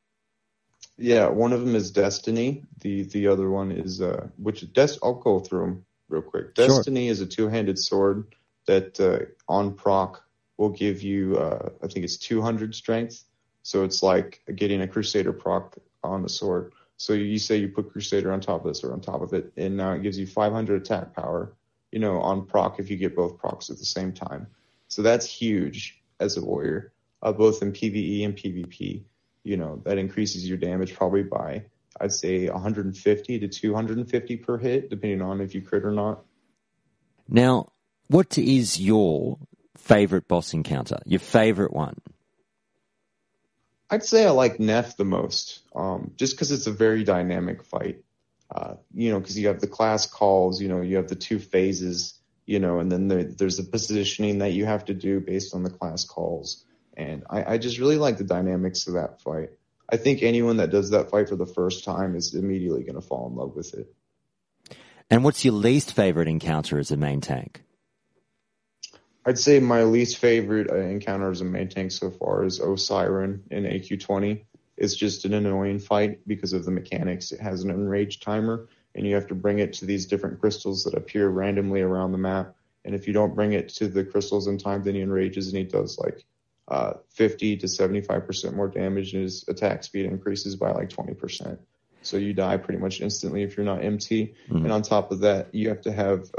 Yeah, one of them is Destiny. The other one is, I'll go through them real quick. Destiny is a 2-handed sword that on proc will give you, I think it's 200 strength. So it's like getting a Crusader proc on the sword. So you say you put Crusader on top of this or on top of it, and now it gives you 500 attack power, on proc if you get both procs at the same time. So that's huge as a warrior, both in PvE and PvP. That increases your damage probably by, I'd say, 150 to 250 per hit, depending on if you crit or not. Now, what is your favorite boss encounter? Your favorite one? I'd say I like Neff the most, just because it's a very dynamic fight. Because you have the class calls, you have the 2 phases, and then there's the positioning that you have to do based on the class calls. And I just really like the dynamics of that fight. I think anyone that does that fight for the first time is immediately going to fall in love with it. And what's your least favorite encounter as a main tank? I'd say my least favorite encounter as a main tank so far is Siren in AQ20. It's just an annoying fight because of the mechanics. It has an enrage timer, and you have to bring it to these different crystals that appear randomly around the map. And if you don't bring it to the crystals in time, then he enrages, and he does like 50 to 75% more damage, and his attack speed increases by like 20%. So you die pretty much instantly if you're not MT. And on top of that, you have to have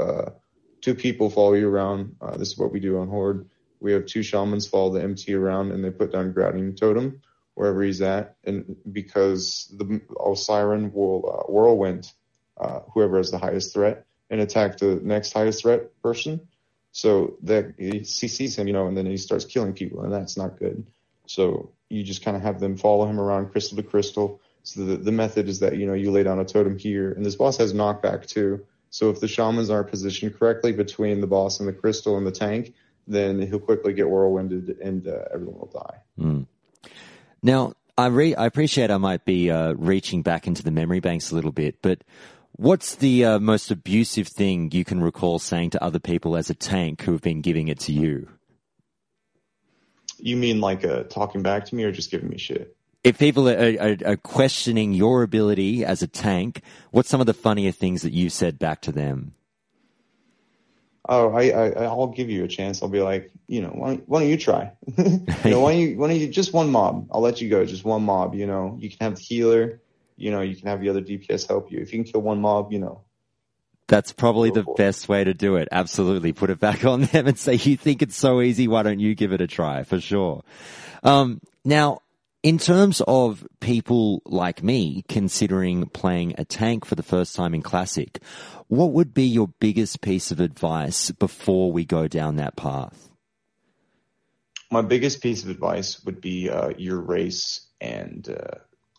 2 people follow you around. This is what we do on Horde. We have 2 shamans follow the MT around, and they put down Grounding Totem wherever he's at. And because the Siren will whirlwind whoever has the highest threat and attack the next highest threat person. So that he CCs him, and then he starts killing people, and that's not good. So you just kind of have them follow him around crystal to crystal. So the method is that, you lay down a totem here, and this boss has knockback too. So if the shamans aren't positioned correctly between the boss and the crystal and the tank, then he'll quickly get whirlwinded and everyone will die. Mm. Now, I appreciate I might be reaching back into the memory banks a little bit, but what's the most abusive thing you can recall saying to other people as a tank who have been giving it to you? You mean like talking back to me or just giving me shit? If people are questioning your ability as a tank, what's some of the funnier things that you've said back to them? Oh, I'll give you a chance. I'll be like, why don't you try? Why don't you just one mob? I'll let you go, just one mob. You can have the healer. You can have the other DPS help you. If you can kill one mob, That's probably the best way to do it. Absolutely. Put it back on them and say, you think it's so easy, why don't you give it a try? For sure. Now, in terms of people like me considering playing a tank for the first time in Classic, what would be your biggest piece of advice before we go down that path? My biggest piece of advice would be your race and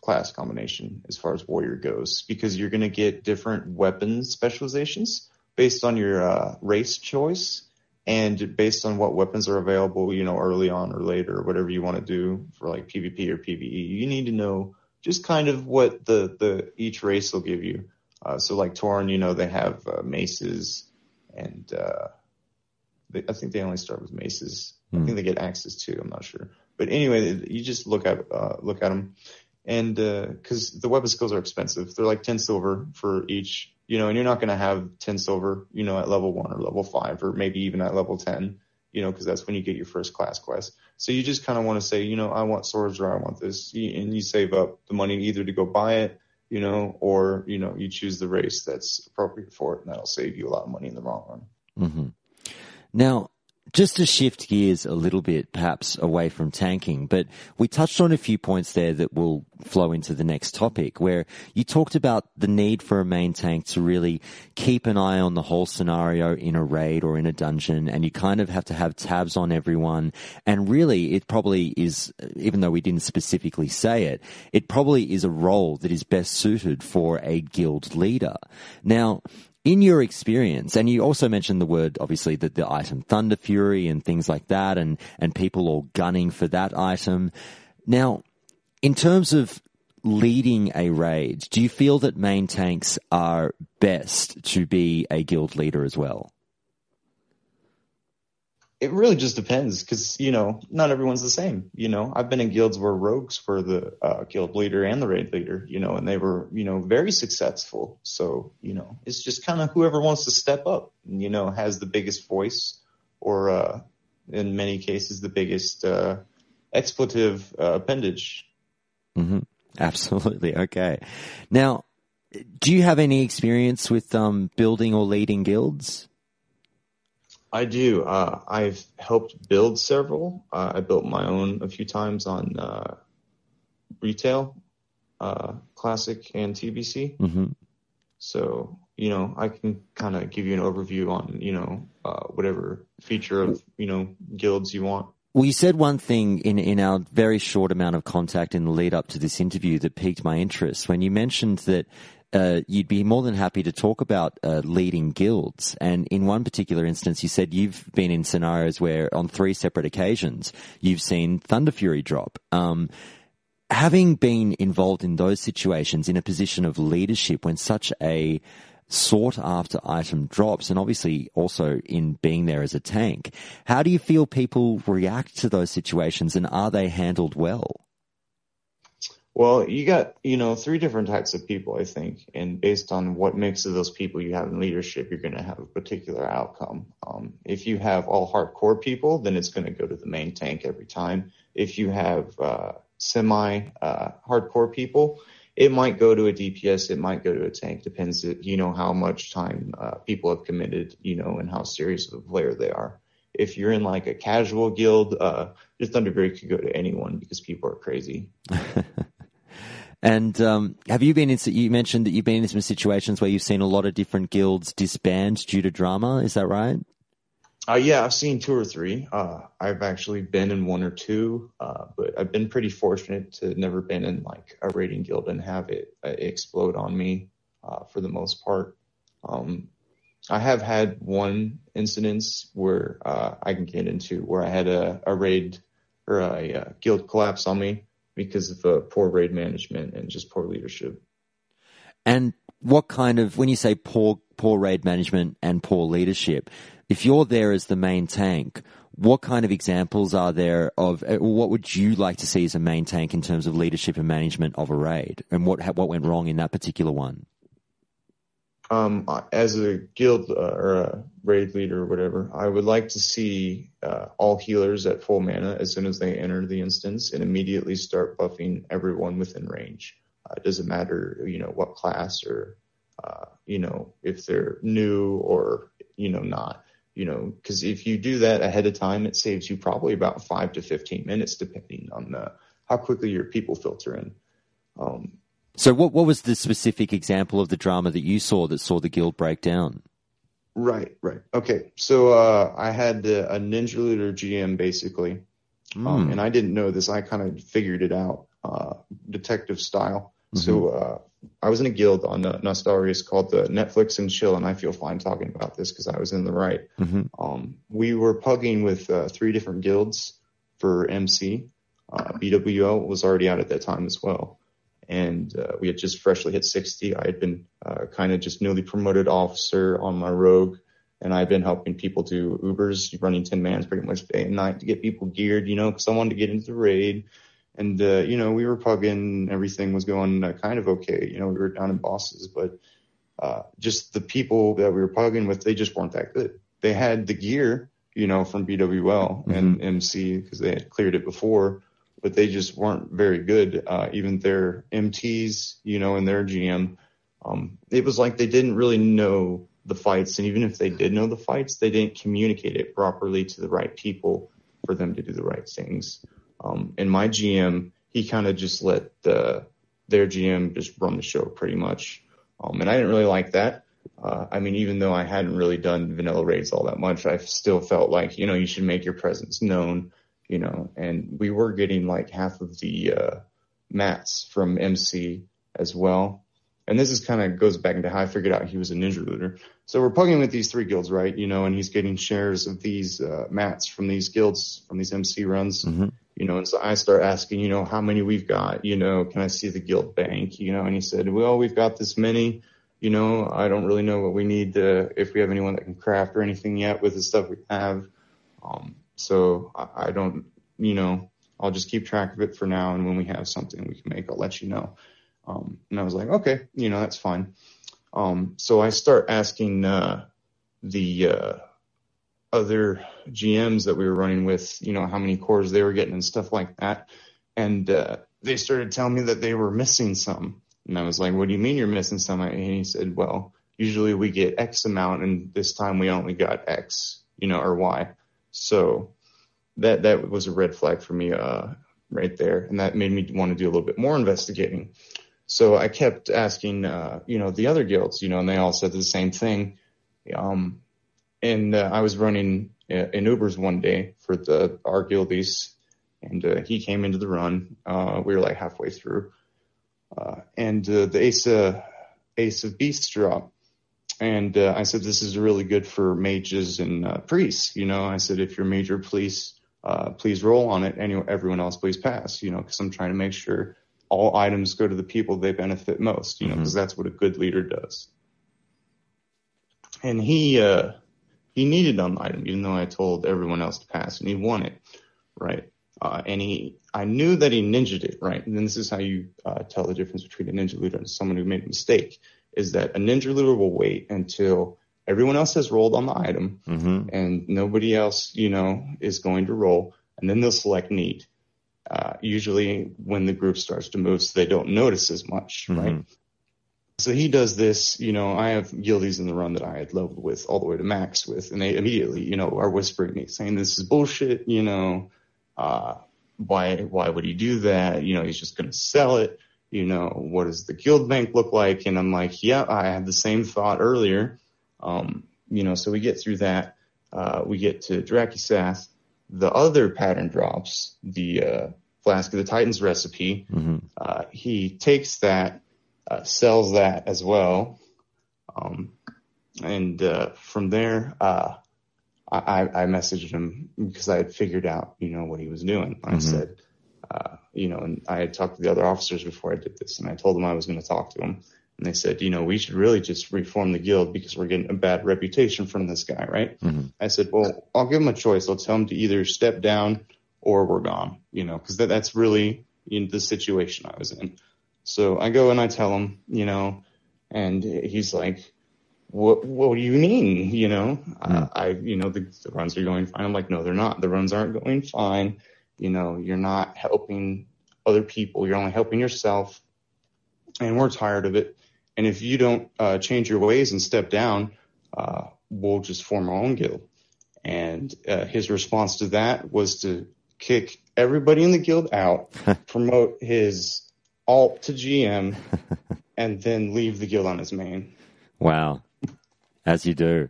class combination as far as warrior goes, because you're going to get different weapon specializations based on your race choice and based on what weapons are available, early on or later, or whatever you want to do for like PvP or PvE. You need to know just kind of what the each race will give you. So like Tauren, they have maces, and I think they only start with maces. I think they get axes too. I'm not sure, but anyway, you just look at them, and because the weapon skills are expensive, they're like 10 silver for each. And you're not going to have 10 silver, at level 1 or level 5 or maybe even at level 10, because that's when you get your first class quest. So you just kind of want to say, I want swords or I want this, and you save up the money either to go buy it, or, you choose the race that's appropriate for it, and that'll save you a lot of money in the long run. Mm-hmm. Now, just to shift gears a little bit, perhaps away from tanking, but we touched on a few points there that will flow into the next topic, where you talked about the need for a main tank to really keep an eye on the whole scenario in a raid or in a dungeon, and you kind of have to have tabs on everyone. And really, it probably is, even though we didn't specifically say it, it probably is a role that is best suited for a guild leader. Now, in your experience, and you also mentioned the word, obviously, the item Thunder Fury and things like that, and people all gunning for that item. Now, in terms of leading a raid, do you feel that main tanks are best to be a guild leader as well? It really just depends, because, not everyone's the same. I've been in guilds where rogues were the guild leader and the raid leader, and they were, very successful. So, it's just kind of whoever wants to step up, has the biggest voice, or in many cases, the biggest expletive appendage. Mm-hmm. Absolutely. Okay. Now, do you have any experience with building or leading guilds? I do. I've helped build several. I built my own a few times on retail, classic, and TBC. Mm-hmm. So, I can kind of give you an overview on, whatever feature of, guilds you want. Well, you said one thing in our very short amount of contact in the lead up to this interview that piqued my interest when you mentioned that you'd be more than happy to talk about leading guilds. And in one particular instance, you said you've been in scenarios where on 3 separate occasions, you've seen Thunder Fury drop. Having been involved in those situations in a position of leadership when such a sought-after item drops, and obviously also in being there as a tank, how do you feel people react to those situations, and are they handled well? Well, you got, 3 different types of people, I think. And based on what mix of those people you have in leadership, you're going to have a particular outcome. If you have all hardcore people, then it's going to go to the main tank every time. If you have semi-hardcore people, it might go to a DPS, it might go to a tank. Depends, how much time people have committed, and how serious of a player they are. If you're in like a casual guild, your Thunder Fury could go to anyone because people are crazy. And have you been in? You mentioned that you've been in some situations where you've seen a lot of different guilds disband due to drama. Is that right? Yeah, I've seen 2 or 3. I've actually been in 1 or 2, but I've been pretty fortunate to never been in like a raiding guild and have it explode on me for the most part. I have had one incidence where I can get into where I had a raid or a guild collapse on me because of poor raid management and just poor leadership. And what kind of, when you say poor raid management and poor leadership, if you're there as the main tank, what kind of examples are there of, what would you like to see as a main tank in terms of leadership and management of a raid? And what went wrong in that particular one? As a guild or a raid leader or whatever, I would like to see all healers at full mana as soon as they enter the instance and immediately start buffing everyone within range. It doesn't matter, what class or, if they're new or, not, because if you do that ahead of time, it saves you probably about 5 to 15 minutes, depending on how quickly your people filter in. So what was the specific example of the drama that you saw that saw the guild break down? Right. Okay. So I had a Ninja Looter GM, basically, and I didn't know this. I kind of figured it out, detective style. Mm-hmm. So I was in a guild on Nostarius called the Netflix and Chill, and I feel fine talking about this because I was in the right. Mm-hmm. We were pugging with 3 different guilds for MC. BWO was already out at that time as well. And we had just freshly hit 60. I had been kind of just newly promoted officer on my rogue, and I'd been helping people do Ubers, running 10 mans pretty much day and night to get people geared, because I wanted to get into the raid. And, we were pugging, everything was going kind of okay. We were down in bosses, but just the people that we were pugging with, they just weren't that good. They had the gear, from BWL and MC because they had cleared it before, but they just weren't very good. Even their MTs, and their GM, it was like they didn't really know the fights. And even if they did know the fights, they didn't communicate it properly to the right people for them to do the right things. And my GM, he kind of just let their GM just run the show pretty much. And I didn't really like that. Even though I hadn't really done vanilla raids all that much, I still felt like, you should make your presence known. And we were getting like half of the mats from MC as well. And this is kind of goes back into how I figured out he was a Ninja Looter. So we're pugging with these 3 guilds, right? And he's getting shares of these mats from these guilds, from these MC runs. Mm-hmm. And so I start asking, how many we've got, can I see the guild bank, and he said, well, we've got this many, I don't really know what we need if we have anyone that can craft or anything yet with the stuff we have. So I don't, I'll just keep track of it for now. And when we have something we can make, I'll let you know. And I was like, okay, that's fine. So I start asking the other GMs that we were running with, how many cores they were getting and stuff like that. And they started telling me that they were missing some. And I was like, what do you mean you're missing some? And he said, well, usually we get X amount, and this time we only got X, or Y. So that was a red flag for me right there. And that made me want to do a little bit more investigating. So I kept asking, the other guilds, and they all said the same thing. And I was running in Ubers one day for our guildies, and he came into the run. We were like halfway through. And the Ace of Beasts drop. And I said, this is really good for mages and priests. I said, if you're major, please roll on it. And everyone else, please pass, because I'm trying to make sure all items go to the people they benefit most, because that's what a good leader does. And he needed on the item, even though I told everyone else to pass, and he won it, right? And I knew that he ninja'd it, right? And then this is how you tell the difference between a ninja looter and someone who made a mistake, is that a ninja looter will wait until everyone else has rolled on the item and nobody else, is going to roll, and then they'll select need. Usually when the group starts to move, so they don't notice as much, right? So he does this, I have guildies in the run that I had leveled with all the way to max with, and they immediately, are whispering me saying, this is bullshit, why would he do that? He's just going to sell it. What does the guild bank look like? And I'm like, yeah, I had the same thought earlier. So we get through that. We get to Dracusath. The other pattern drops, the Flask of the Titans recipe. He takes that, sells that as well. And from there, I messaged him because I had figured out, what he was doing. I said, and I had talked to the other officers before I did this, and I told them I was going to talk to him. And they said, we should really just reform the guild because we're getting a bad reputation from this guy, right? I said, well, I'll give him a choice. I'll tell him to either step down or we're gone, because that's really the situation I was in. So I go and I tell him, and he's like, what do you mean? The runs are going fine. I'm like, no, they're not. The runs aren't going fine. You're not helping other people. You're only helping yourself. And we're tired of it. And if you don't change your ways and step down, we'll just form our own guild. And his response to that was to kick everybody in the guild out, promote his alt to GM, and then leave the guild on his main. Wow. As you do.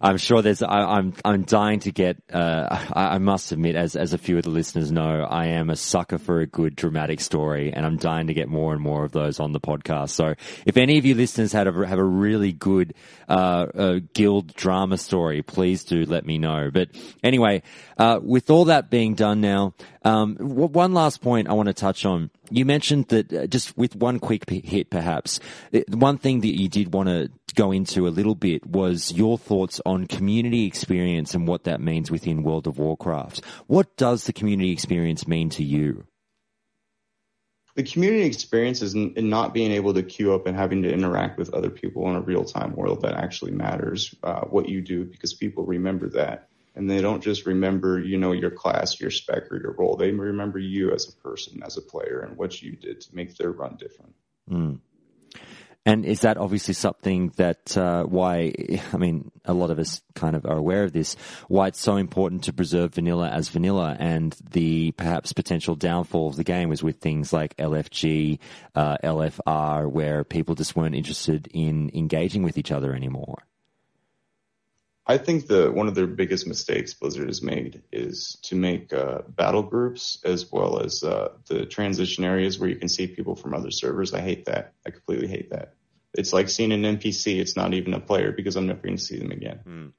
I'm sure I'm dying to get, I must admit, as a few of the listeners know, I am a sucker for a good dramatic story, and I'm dying to get more and more of those on the podcast. So if any of you listeners have a really good, guild drama story, please do let me know. But anyway, with all that being done now, one last point I want to touch on. You mentioned that just with one quick hit, perhaps, one thing that you did want to go into a little bit was your thoughts on community experience and what that means within World of Warcraft. What does the community experience mean to you? The community experience is in not being able to queue up and having to interact with other people in a real-time world that actually matters, what you do, because people remember that. And they don't just remember, your class, your spec, or your role. They remember you as a person, as a player, and what you did to make their run different. And is that obviously something that a lot of us kind of are aware of this, why it's so important to preserve vanilla as vanilla, and the perhaps potential downfall of the game was with things like LFG, LFR, where people just weren't interested in engaging with each other anymore? I think one of their biggest mistakes Blizzard has made is to make battle groups as well as the transition areas where you can see people from other servers. I hate that. I completely hate that. It's like seeing an NPC. It's not even a player because I'm never going to see them again.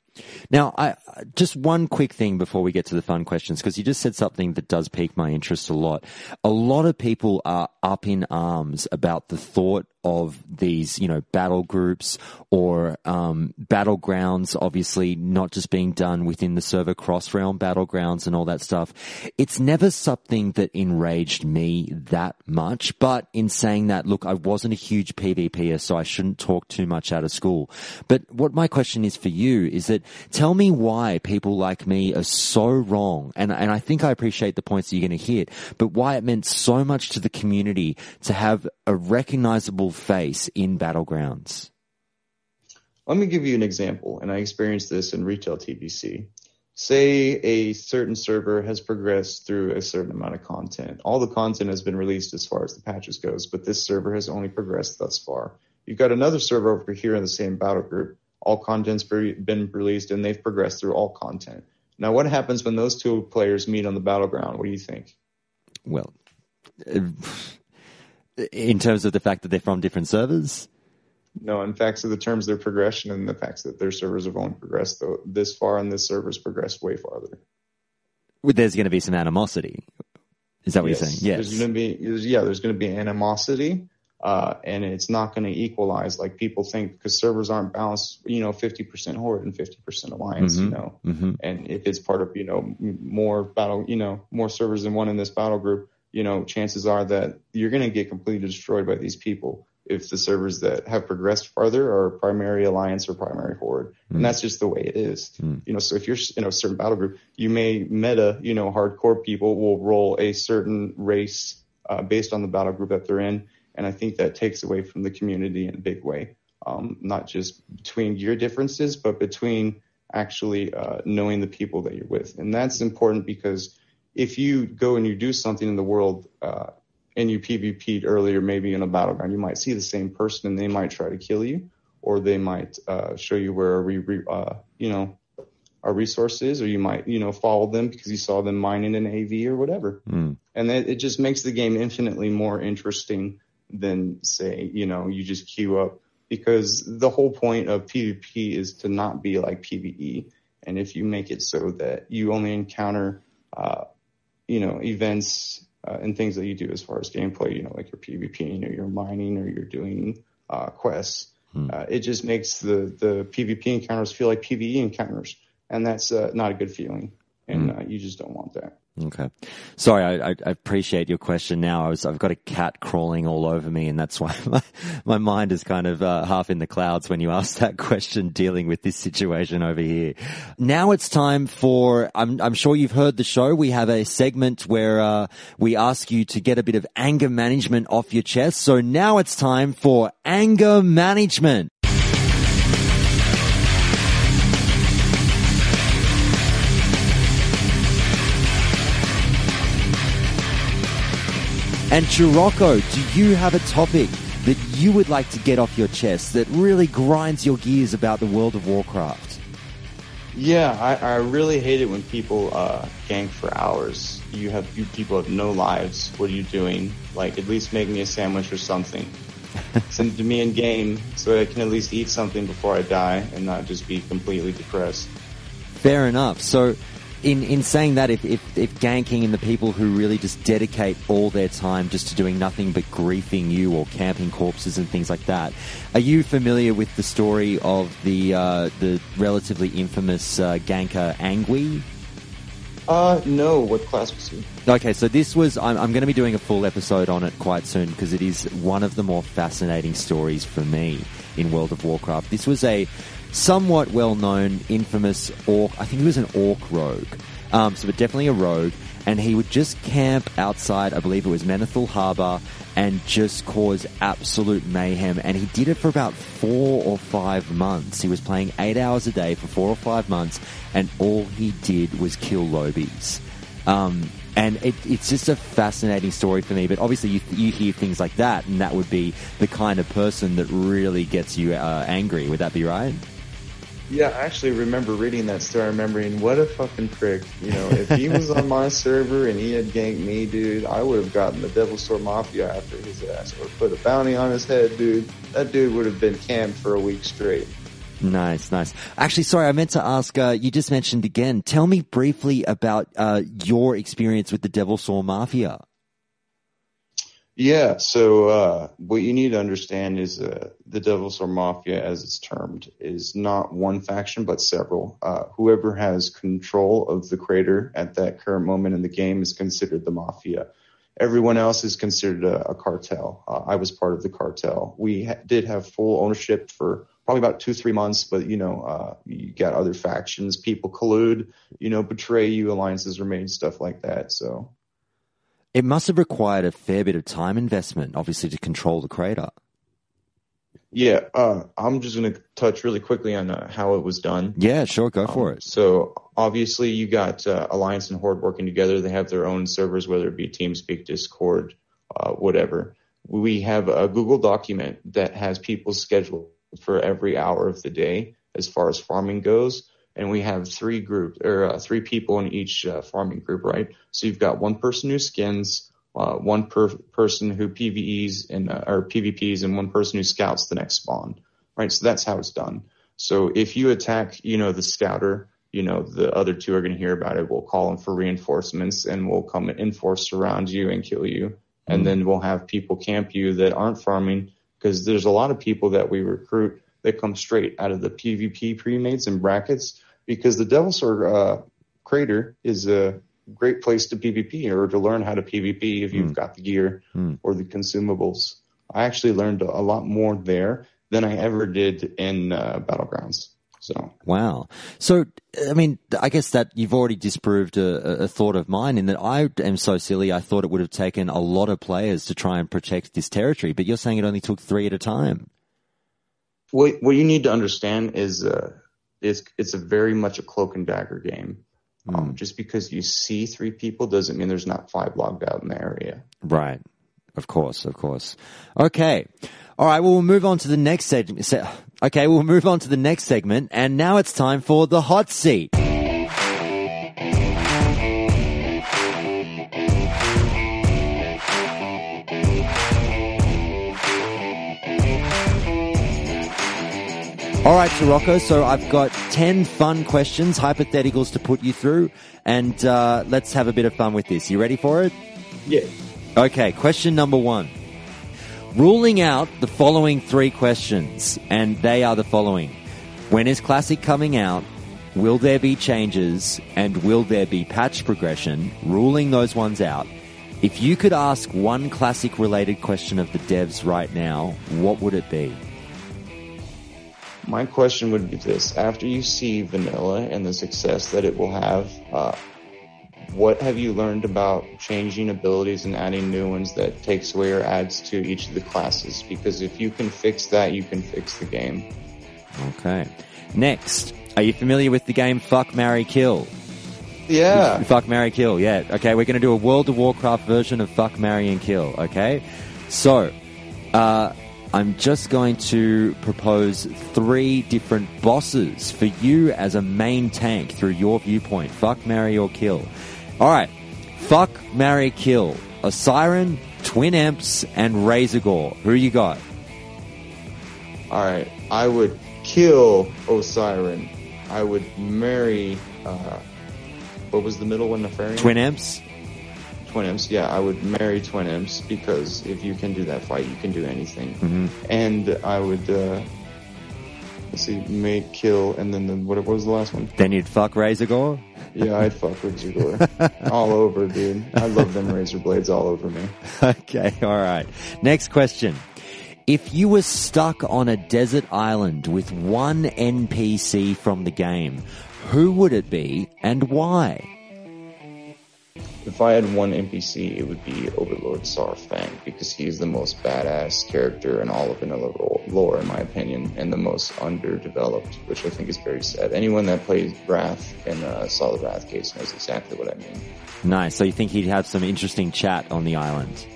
Now, just one quick thing before we get to the fun questions, because you just said something that does pique my interest a lot. A lot of people are up in arms about the thought of these, battle groups or battlegrounds, obviously not just being done within the server cross-realm battlegrounds and all that stuff. It's never something that enraged me that much, but in saying that, look, I wasn't a huge PvPer, so I shouldn't talk too much out of school. But what my question is for you is that tell me why people like me are so wrong, and I think I appreciate the points that you're going to hit, but why it meant so much to the community to have a recognizable face in battlegrounds. Let me give you an example, and I experienced this in retail TBC. Say a certain server has progressed through a certain amount of content. All the content has been released as far as the patches goes, but this server has only progressed thus far. You've got another server over here in the same battle group. All content's been released, and they've progressed through all content. Now, what happens when those two players meet on the battleground? What do you think? Well, in terms of the fact that they're from different servers? No, in fact, of the terms of their progression and the fact that their servers have only progressed this far and this server's progressed way farther. There's going to be some animosity. Is that what you're saying? Yes. There's going to be animosity, and it's not going to equalize like people think, because servers aren't balanced, 50% Horde and 50% Alliance, and if it's part of, more servers than one in this battle group, chances are that you're going to get completely destroyed by these people if the servers that have progressed farther are primary Alliance or primary Horde. And that's just the way it is. So if you're in a certain battle group, you may meta, hardcore people will roll a certain race based on the battle group that they're in. And I think that takes away from the community in a big way, not just between gear differences, but between actually knowing the people that you're with. And that's important because if you go and you do something in the world and you PvP'd earlier, maybe in a battleground, you might see the same person and they might try to kill you, or they might show you where our resource is, or you might, follow them because you saw them mining an AV or whatever. And it just makes the game infinitely more interesting than, say, you just queue up because the whole point of PvP is to not be like PvE. And if you make it so that you only encounter, events and things that you do as far as gameplay, like your PvP, or you're mining, or you're doing quests, it just makes the PvP encounters feel like PvE encounters. And that's not a good feeling. And you just don't want that. Okay. Sorry, I appreciate your question now. I've got a cat crawling all over me, and that's why my mind is kind of half in the clouds when you asked that question, dealing with this situation over here. Now it's time for, I'm sure you've heard the show. We have a segment where we ask you to get a bit of anger management off your chest. So now it's time for anger management. And Turocko, do you have a topic that you would like to get off your chest that really grinds your gears about the World of Warcraft? Yeah, I really hate it when people gank for hours. You people have no lives. What are you doing? Like, at least make me a sandwich or something. Send it to me in game so I can at least eat something before I die and not just be completely depressed. Fair enough. So, in saying that, if ganking and the people who really just dedicate all their time just to doing nothing but griefing you or camping corpses and things like that, are you familiar with the story of the relatively infamous ganker Angui? No. What class was he? Okay, so this was, I'm going to be doing a full episode on it quite soon because it is one of the more fascinating stories for me in World of Warcraft. This was a somewhat well-known, infamous orc. I think he was an orc rogue. But definitely a rogue. And he would just camp outside, I believe it was Menethil Harbour, and just cause absolute mayhem. And he did it for about 4 or 5 months. He was playing 8 hours a day for 4 or 5 months, and all he did was kill lobies. And it's just a fascinating story for me. But obviously you hear things like that, and that would be the kind of person that really gets you angry. Would that be right? Yeah, I actually remember reading that story, remembering what a fucking prick. If he was on my server and he had ganked me, dude, I would have gotten the Devil Sword Mafia after his ass or put a bounty on his head, dude. That dude would have been camped for a week straight. Nice. Actually, sorry, I meant to ask, you just mentioned again, tell me briefly about your experience with the Devil Sword Mafia. Yeah, so what you need to understand is the Devil Sword Mafia, as it's termed, is not one faction but several. Whoever has control of the crater at that current moment in the game is considered the Mafia. Everyone else is considered a cartel. I was part of the cartel. We did have full ownership for probably about 2-3 months, but, you got other factions. People collude, betray you, alliances are made, stuff like that, so... It must have required a fair bit of time investment, obviously, to control the crater. Yeah, I'm just going to touch really quickly on how it was done. Yeah, sure, go for it. So, obviously, you got Alliance and Horde working together. They have their own servers, whether it be TeamSpeak, Discord, whatever. We have a Google document that has people scheduled for every hour of the day as far as farming goes. And we have 3 people in each farming group, right? So you've got one person who skins, one person who PvEs or PvPs, and one person who scouts the next spawn, right? So that's how it's done. So if you attack, the scouter, the other 2 are going to hear about it. We'll call them for reinforcements, and we'll come and enforce around you and kill you. And then we'll have people camp you that aren't farming, because there's a lot of people that we recruit that come straight out of the PvP premates and brackets, because the Devil Sword Crater is a great place to PvP or to learn how to PvP if you've got the gear or the consumables. I actually learned a lot more there than I ever did in Battlegrounds. So wow. So, I mean, I guess that you've already disproved a thought of mine, in that I am so silly I thought it would have taken a lot of players to try and protect this territory, but you're saying it only took 3 at a time. What you need to understand is it's a very much a cloak and dagger game. Just because you see 3 people doesn't mean there's not 5 logged out in the area. Right. Of course. Okay. All right. Well, we'll move on to the next segment. We'll move on to the next segment, and now it's time for the hot seat. All right, Turocko, so I've got 10 fun questions, hypotheticals to put you through, and let's have a bit of fun with this. You ready for it? Yeah. Okay, question number 1. Ruling out the following 3 questions, and they are the following. When is Classic coming out? Will there be changes? And will there be patch progression? Ruling those ones out. If you could ask one Classic-related question of the devs right now, what would it be? My question would be this. After you see Vanilla and the success that it will have, what have you learned about changing abilities and adding new ones that takes away or adds to each of the classes? Because if you can fix that, you can fix the game. Okay. Next, are you familiar with the game Fuck, Marry, Kill? Yeah. Fuck, Marry, Kill, yeah. Okay, we're going to do a World of Warcraft version of Fuck, Marry, and Kill, okay? So, I'm just going to propose 3 different bosses for you as a main tank through your viewpoint. Fuck, marry, or kill. All right. Fuck, marry, kill. A Siren, Twin Imps, and Razorgore. Who you got? All right. I would kill Osiren. I would marry... what was the middle one? Nefarian? Twin Imps? Twin Imps, yeah, I would marry Twin Imps because if you can do that fight, you can do anything. Mm-hmm. And I would, make, kill, and then what was the last one? Then you'd fuck Razorgore? Yeah, I'd fuck Razorgore. All over, dude. I love them razor blades all over me. Okay, all right. Next question. If you were stuck on a desert island with one NPC from the game, who would it be and why? If I had one NPC, it would be Overlord Sarfang, because he's the most badass character in all of vanilla lore, in my opinion, and the most underdeveloped, which I think is very sad. Anyone that plays Wrath and saw the Wrath case knows exactly what I mean. Nice. So you think he'd have some interesting chat on the island?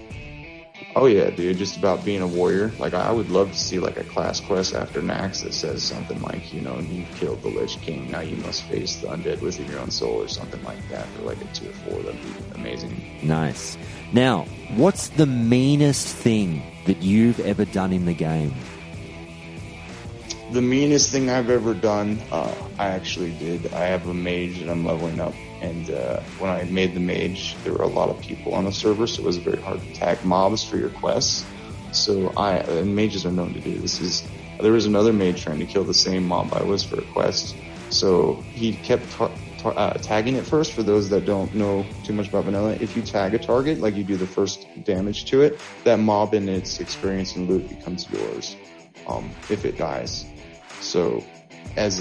Oh yeah, dude, just about being a warrior. Like, I would love to see like a class quest after Nax that says something like, you killed the Lich King, now you must face the undead within your own soul, or something like that, or like a tier 4. That'd be amazing. Nice. Now, what's the meanest thing that you've ever done in the game? The meanest thing I've ever done, I actually did. I have a mage that I'm leveling up, and when I made the mage, there were a lot of people on the server, so it was very hard to tag mobs for your quests. So and mages are known to do this. There was another mage trying to kill the same mob I was for a quest, so he kept tagging it first. For those that don't know too much about vanilla, if you tag a target, like you do the first damage to it, that mob and its experience and loot becomes yours if it dies. So as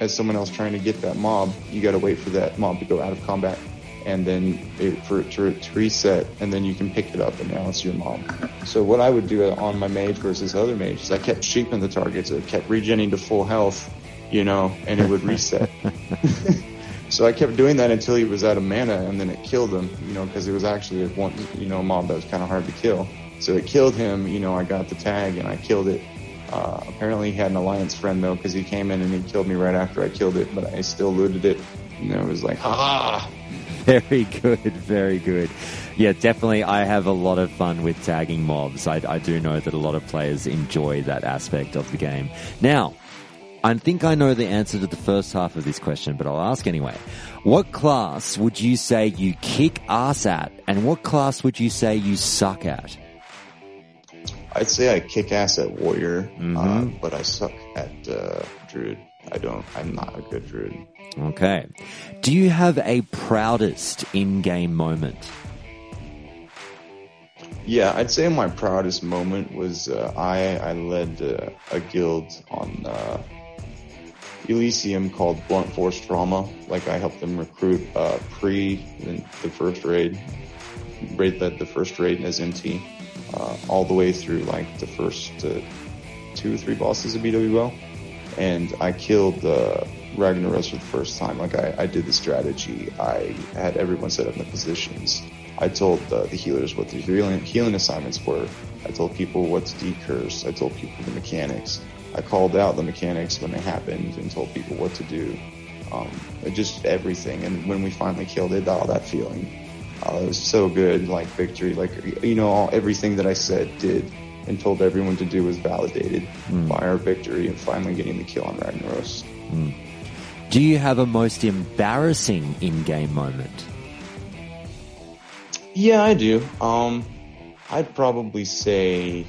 someone else trying to get that mob, you got to wait for that mob to go out of combat, and then for it to reset, and then you can pick it up, and now it's your mob. So what I would do on my mage versus other mages, I kept sheeping the targets. It kept regenning to full health, and it would reset. So I kept doing that until he was out of mana, and then it killed him, because it was actually a mob that was kind of hard to kill. So it killed him, I got the tag, and I killed it. Apparently he had an alliance friend though, because he came in and he killed me right after I killed it, but I still looted it, and it was like, ha! Very good, very good. Yeah, definitely I have a lot of fun with tagging mobs. I do know that a lot of players enjoy that aspect of the game. Now, I think I know the answer to the first half of this question, but I'll ask anyway. What class would you say you kick ass at, and what class would you say you suck at? I'd say I kick ass at warrior, but I suck at druid. I'm not a good druid. Okay. Do you have a proudest in-game moment? Yeah, I'd say my proudest moment was I led a guild on Elysium called Blunt Force Trauma. Like, I helped them recruit the first raid. Led the first raid as MT. All the way through like the first 2 or 3 bosses of BWL, and I killed Ragnaros for the first time. Like, I did the strategy. I had everyone set up in the positions. I told the healers what the healing assignments were. I told people what to decurse. I told people the mechanics. I called out the mechanics when they happened and told people what to do. Just everything. And when we finally killed it, that feeling. It was so good, like victory, like, everything that I said did and told everyone to do was validated by our victory and finally getting the kill on Ragnaros. Do you have a most embarrassing in-game moment? Yeah, I do. I'd probably say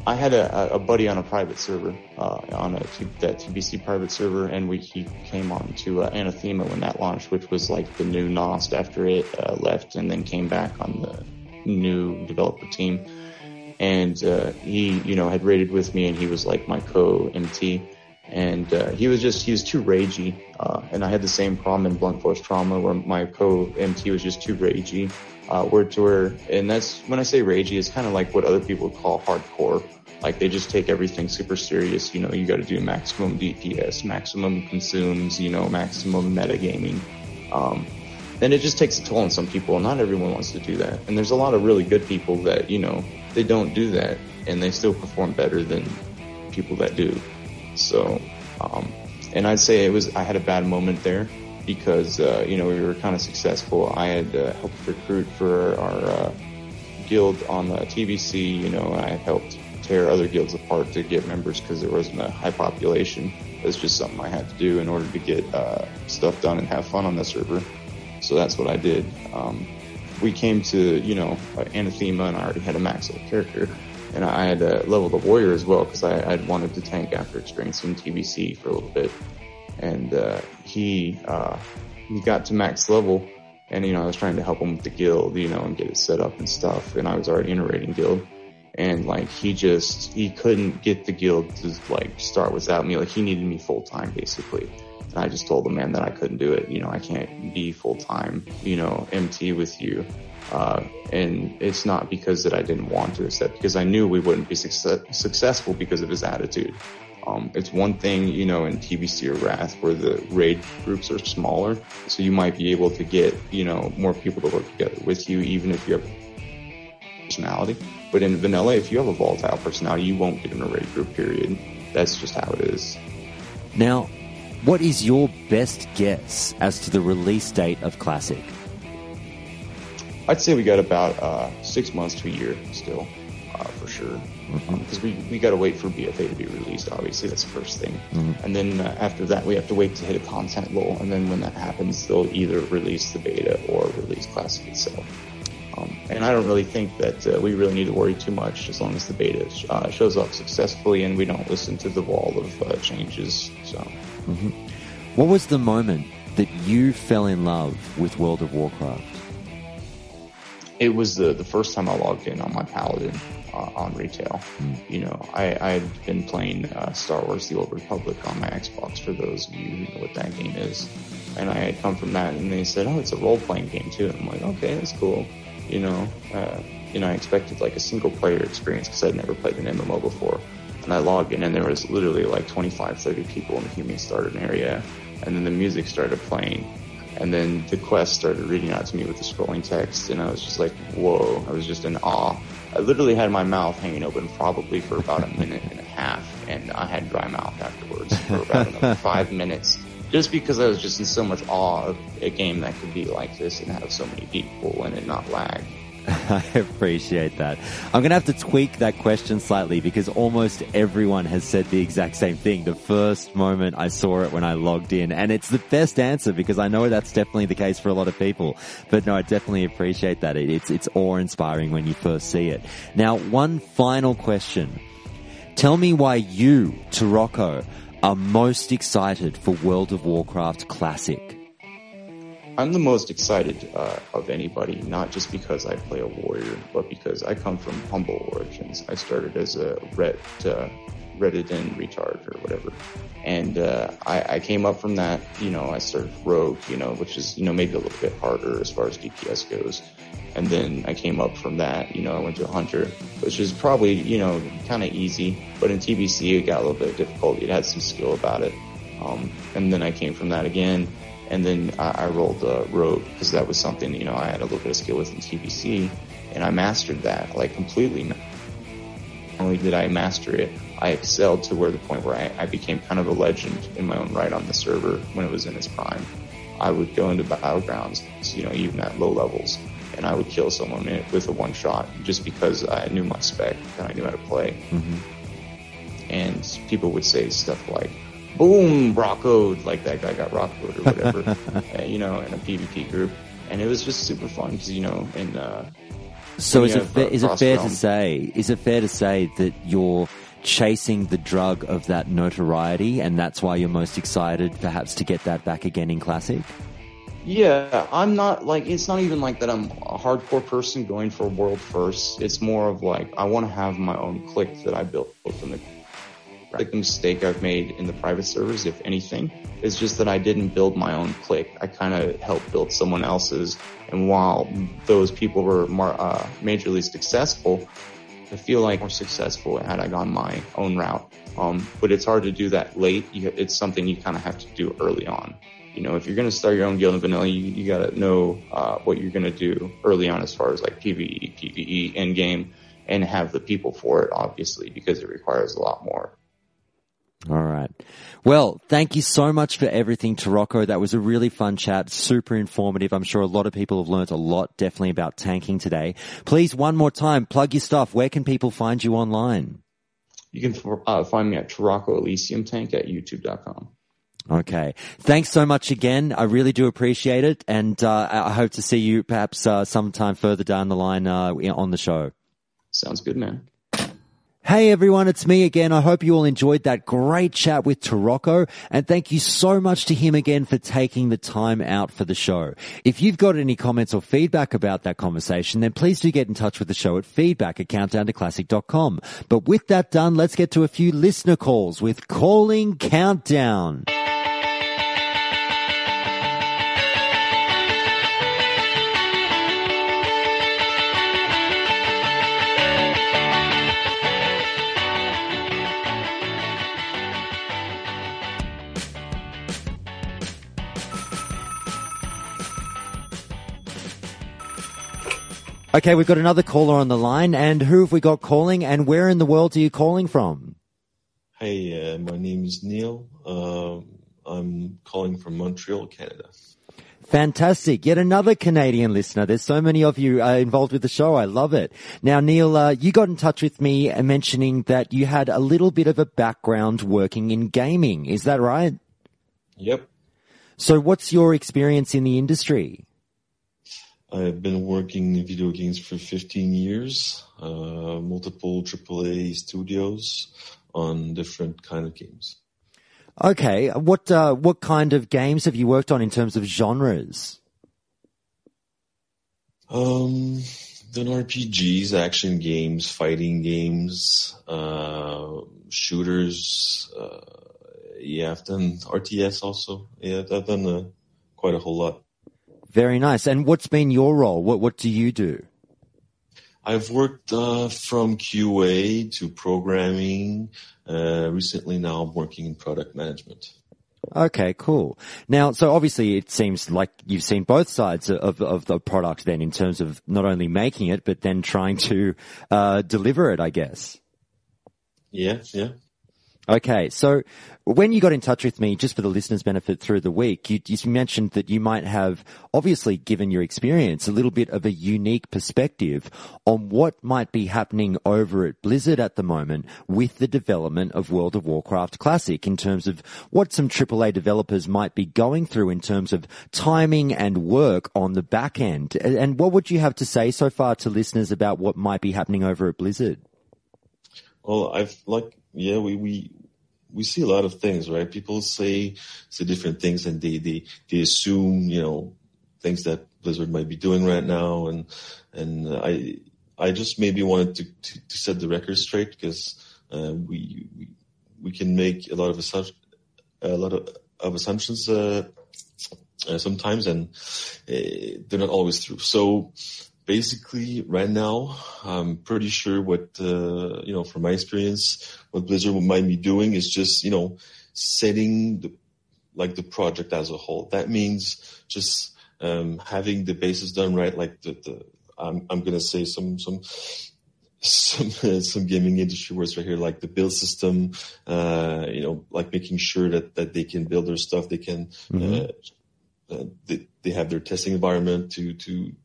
I had a buddy on a private server, on that TBC private server, and he came on to Anathema when that launched, which was like the new Nost after it left and then came back on the new developer team. And he, had raided with me, and he was like my co-MT. And he was too ragey. And I had the same problem in Blunt Force Trauma, where my co-MT was just too ragey. And that's, when I say ragey, it's kind of like what other people call hardcore. Like, they just take everything super serious. You got to do maximum DPS, maximum consumes, maximum metagaming. And it just takes a toll on some people, and not everyone wants to do that. And there's a lot of really good people that, they don't do that, and they still perform better than people that do. So, and I'd say I had a bad moment there because, we were kind of successful. I had helped recruit for our guild on the TBC, I had helped tear other guilds apart to get members because there wasn't a high population. It was just something I had to do in order to get stuff done and have fun on the server. So that's what I did. We came to, Anathema, and I already had a max level character. And I had leveled the warrior as well because I'd wanted to tank after experiencing TBC for a little bit. And he got to max level, and I was trying to help him with the guild, and get it set up and stuff. And I was already in a raiding guild, and he couldn't get the guild to start without me. Like, he needed me full time basically. And I just told the man that I couldn't do it. I can't be full time, MT with you. And it's not because that I didn't want to, except because I knew we wouldn't be successful because of his attitude. It's one thing, in TBC or Wrath where the raid groups are smaller, so you might be able to get, more people to work together with you, even if you have personality. But in vanilla, if you have a volatile personality, you won't get in a raid group, period. That's just how it is. Now, what is your best guess as to the release date of Classic? I'd say we got about 6 months to a year still, for sure. Because we got to wait for BFA to be released, obviously. That's the first thing. And then after that, we have to wait to hit a content lull. And then when that happens, they'll either release the beta or release Classic itself. And I don't really think that we really need to worry too much as long as the beta shows up successfully and we don't listen to the wall of changes. So, What was the moment that you fell in love with World of Warcraft? It was the first time I logged in on my Paladin on retail. I had been playing Star Wars The Old Republic on my Xbox, for those of you who know what that game is. And I had come from that, and they said, oh, it's a role-playing game too. And I'm like, okay, that's cool. I expected like a single-player experience because I'd never played an MMO before. And I logged in, and there was literally like 25, 30 people in the human started area. And then the music started playing. And then the quest started reading out to me with the scrolling text, and I was just like, whoa. I was just in awe. I literally had my mouth hanging open probably for about a minute and a half, and I had dry mouth afterwards for about another 5 minutes, just because I was just in so much awe of a game that could be like this and have so many people and it not lag. I appreciate that. I'm going to have to tweak that question slightly because almost everyone has said the exact same thing. The first moment I saw it when I logged in, and it's the best answer because I know that's definitely the case for a lot of people. But no, I definitely appreciate that. It's awe-inspiring when you first see it. Now, one final question. Tell me why you, Turocko, are most excited for World of Warcraft Classic. I'm the most excited of anybody, not just because I play a warrior, but because I come from humble origins. I started as a Reddit-in retard or whatever. And I came up from that, I started Rogue, which is, maybe a little bit harder as far as DPS goes. And then I came up from that, I went to a Hunter, which is probably, kind of easy. But in TBC, it got a little bit difficult. It had some skill about it. And then I came from that again. And then I rolled Rogue because that was something, I had a little bit of skill with in TBC, and I mastered that, completely. Not only did I master it, I excelled to the point where I became kind of a legend in my own right on the server when it was in its prime. I would go into battlegrounds, even at low levels, and I would kill someone with a one shot just because I knew my spec and I knew how to play. And people would say stuff like, boom, Rocko'd, like that guy got Rocko'd or whatever, you know, in a PvP group. And it was just super fun because, you know, and so is it fair to say that you're chasing the drug of that notoriety, and that's why you're most excited perhaps to get that back again in Classic? Yeah, I'm not like, it's not even like that I'm a hardcore person going for world first. It's more of like, I want to have my own clique that I built from the like the mistake I've made in the private servers, if anything, is just that I didn't build my own clique. I kind of helped build someone else's, and while those people were more majorly successful, I feel like more successful had I gone my own route. But it's hard to do that late. It's something you kind of have to do early on. You know, if you're going to start your own guild in vanilla, you got to know what you're going to do early on as far as like PvE, end game, and have the people for it, obviously, because it requires a lot more. All right. Well, thank you so much for everything, Turocko. That was a really fun chat, super informative. I'm sure a lot of people have learnt a lot, definitely about tanking today. Please, one more time, plug your stuff. Where can people find you online? You can find me at Turocko Elysium Tank at youtube.com. Okay. Thanks so much again. I really do appreciate it. And I hope to see you perhaps sometime further down the line on the show. Sounds good, man. Hey everyone, it's me again. I hope you all enjoyed that great chat with Turocko, and thank you so much to him again for taking the time out for the show. If you've got any comments or feedback about that conversation, then please do get in touch with the show at feedback@countdowntoclassic.com. But with that done, let's get to a few listener calls with Calling Countdown. Okay, we've got another caller on the line, and who have we got calling, and where in the world are you calling from? Hey, my name is Neil. I'm calling from Montreal, Canada. Fantastic. Yet another Canadian listener. There's so many of you involved with the show. I love it. Now, Neil, you got in touch with me mentioning that you had a little bit of a background working in gaming. Is that right? Yep. So what's your experience in the industry? I've been working in video games for 15 years, multiple AAA studios on different kind of games. Okay. What kind of games have you worked on in terms of genres? Done RPGs, action games, fighting games, shooters. Yeah, I've done RTS also. Yeah, I've done quite a whole lot. Very nice. And what's been your role? What do you do? I've worked from QA to programming. Recently now I'm working in product management. Okay, cool. Now, so obviously it seems like you've seen both sides of the product then, in terms of not only making it, but then trying to deliver it, I guess. Yeah. Okay, so when you got in touch with me, just for the listeners' benefit through the week, you mentioned that you might have, obviously given your experience, a little bit of a unique perspective on what might be happening over at Blizzard at the moment with the development of World of Warcraft Classic, in terms of what some AAA developers might be going through in terms of timing and work on the back end. And what would you have to say so far to listeners about what might be happening over at Blizzard? Well, we see a lot of things, right? People say different things, and they assume, things that Blizzard might be doing right now. And I just maybe wanted to set the record straight, because we can make a lot of assumptions sometimes, and they're not always true. So basically, right now, I'm pretty sure what, from my experience, what Blizzard might be doing is just, setting the project as a whole. That means just having the bases done right, like I'm going to say some gaming industry words right here, like the build system, like making sure that they can build their stuff, they can, they have their testing environment to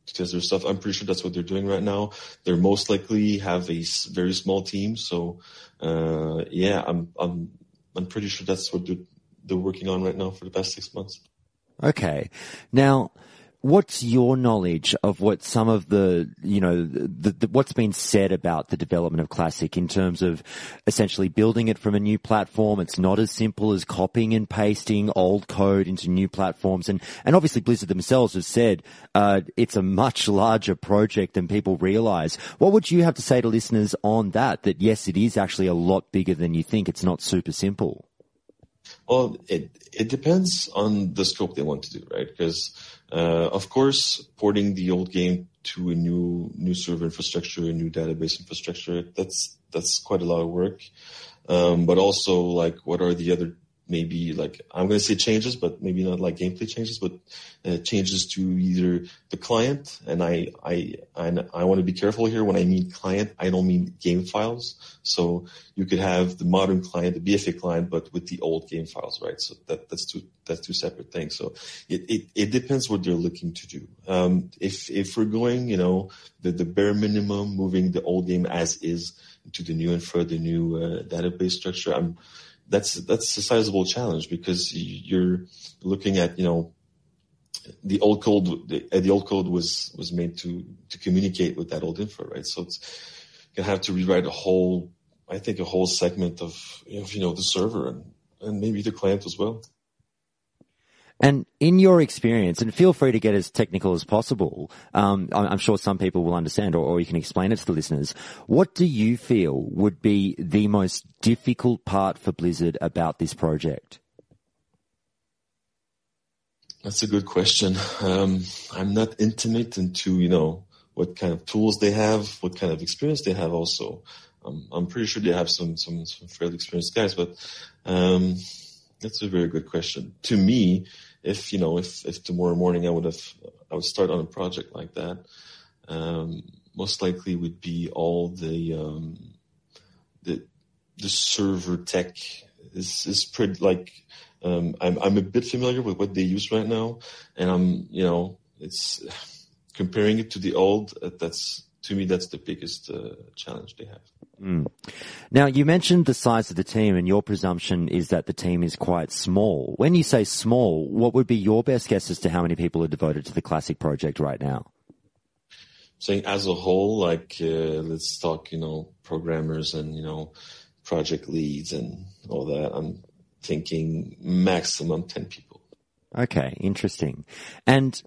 test their stuff. I'm pretty sure that's what they're doing right now. They're most likely have a very small team. So, I'm pretty sure that's what they're working on right now for the past 6 months. Okay. Now, what's your knowledge of what some of the what's been said about the development of Classic in terms of essentially building it from a new platform? It's not as simple as copying and pasting old code into new platforms. And obviously Blizzard themselves have said, it's a much larger project than people realize. What would you have to say to listeners on that yes, it is actually a lot bigger than you think. It's not super simple. Well, it depends on the scope they want to do, right? Because, of course, porting the old game to a new server infrastructure, a new database infrastructure, that's quite a lot of work. But also, like, what are the other, maybe, like, I'm going to say changes, but maybe not like gameplay changes, but changes to either the client, and I want to be careful here. When I mean client, I don't mean game files. So you could have the modern client, the BFA client, but with the old game files, right? So that's two separate things. So it depends what they're looking to do. If we're going, the bare minimum, moving the old game as is into the new infra, the new database structure, that's a sizable challenge, because you're looking at, the old code. The old code was made to communicate with that old infra, right? So it's gonna have to rewrite a whole segment of the server and maybe the client as well. And in your experience, and feel free to get as technical as possible, I'm sure some people will understand, or you can explain it to the listeners. What do you feel would be the most difficult part for Blizzard about this project? That's a good question. I'm not intimate into, what kind of tools they have, what kind of experience they have also. I'm pretty sure they have some fairly experienced guys, but that's a very good question. To me, if tomorrow morning I would start on a project like that, most likely would be all the server tech is pretty, like, I'm a bit familiar with what they use right now, and it's comparing it to the old. To me, that's the biggest challenge they have. Mm. Now, you mentioned the size of the team, and your presumption is that the team is quite small. When you say small, what would be your best guess as to how many people are devoted to the Classic project right now? Saying as a whole, like, let's talk, programmers and, project leads and all that. I'm thinking maximum 10 people. Okay, interesting. And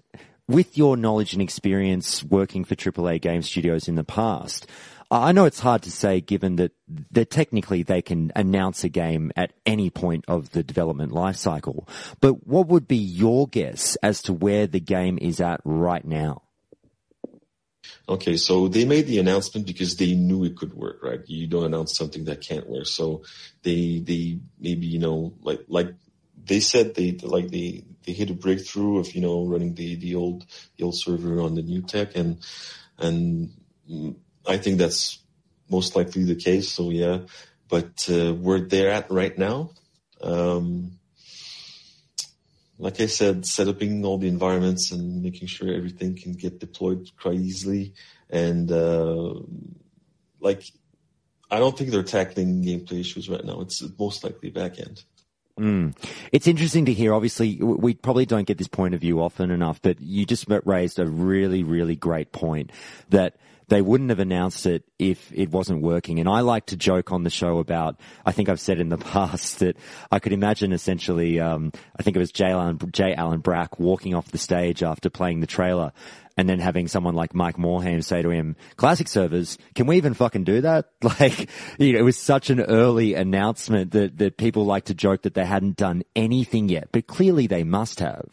with your knowledge and experience working for AAA game studios in the past, I know it's hard to say, given that technically they can announce a game at any point of the development life cycle. But what would be your guess as to where the game is at right now? Okay, so they made the announcement because they knew it could work, right? You don't announce something that can't work. So they maybe, like they said they hit a breakthrough of, running the old server on the new tech, and I think that's most likely the case. So yeah, but where they're at right now, like I said, setting all the environments and making sure everything can get deployed quite easily, and I don't think they're tackling gameplay issues right now. It's most likely back end. It's interesting to hear. Obviously, we probably don't get this point of view often enough, but you just raised a really, really great point that they wouldn't have announced it if it wasn't working. And I like to joke on the show about, I think I've said in the past that I could imagine essentially, I think it was J. Allen Brack walking off the stage after playing the trailer, and then having someone like Mike Morhaime say to him, "Classic servers, can we even fucking do that?" It was such an early announcement that people like to joke that they hadn't done anything yet, but clearly they must have.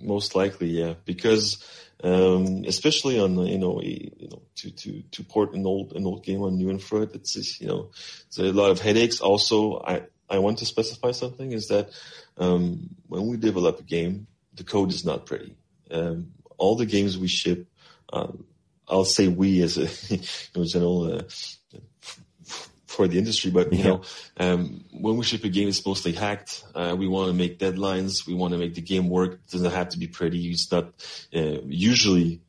Most likely, yeah, because especially on to port an old game on new infra, it's just, it's a lot of headaches. Also, I want to specify something, is that when we develop a game, the code is not pretty. All the games we ship, I'll say we as a general for the industry, but you know, when we ship a game, it's mostly hacked. We want to make deadlines. We want to make the game work. It doesn't have to be pretty. It's not usually.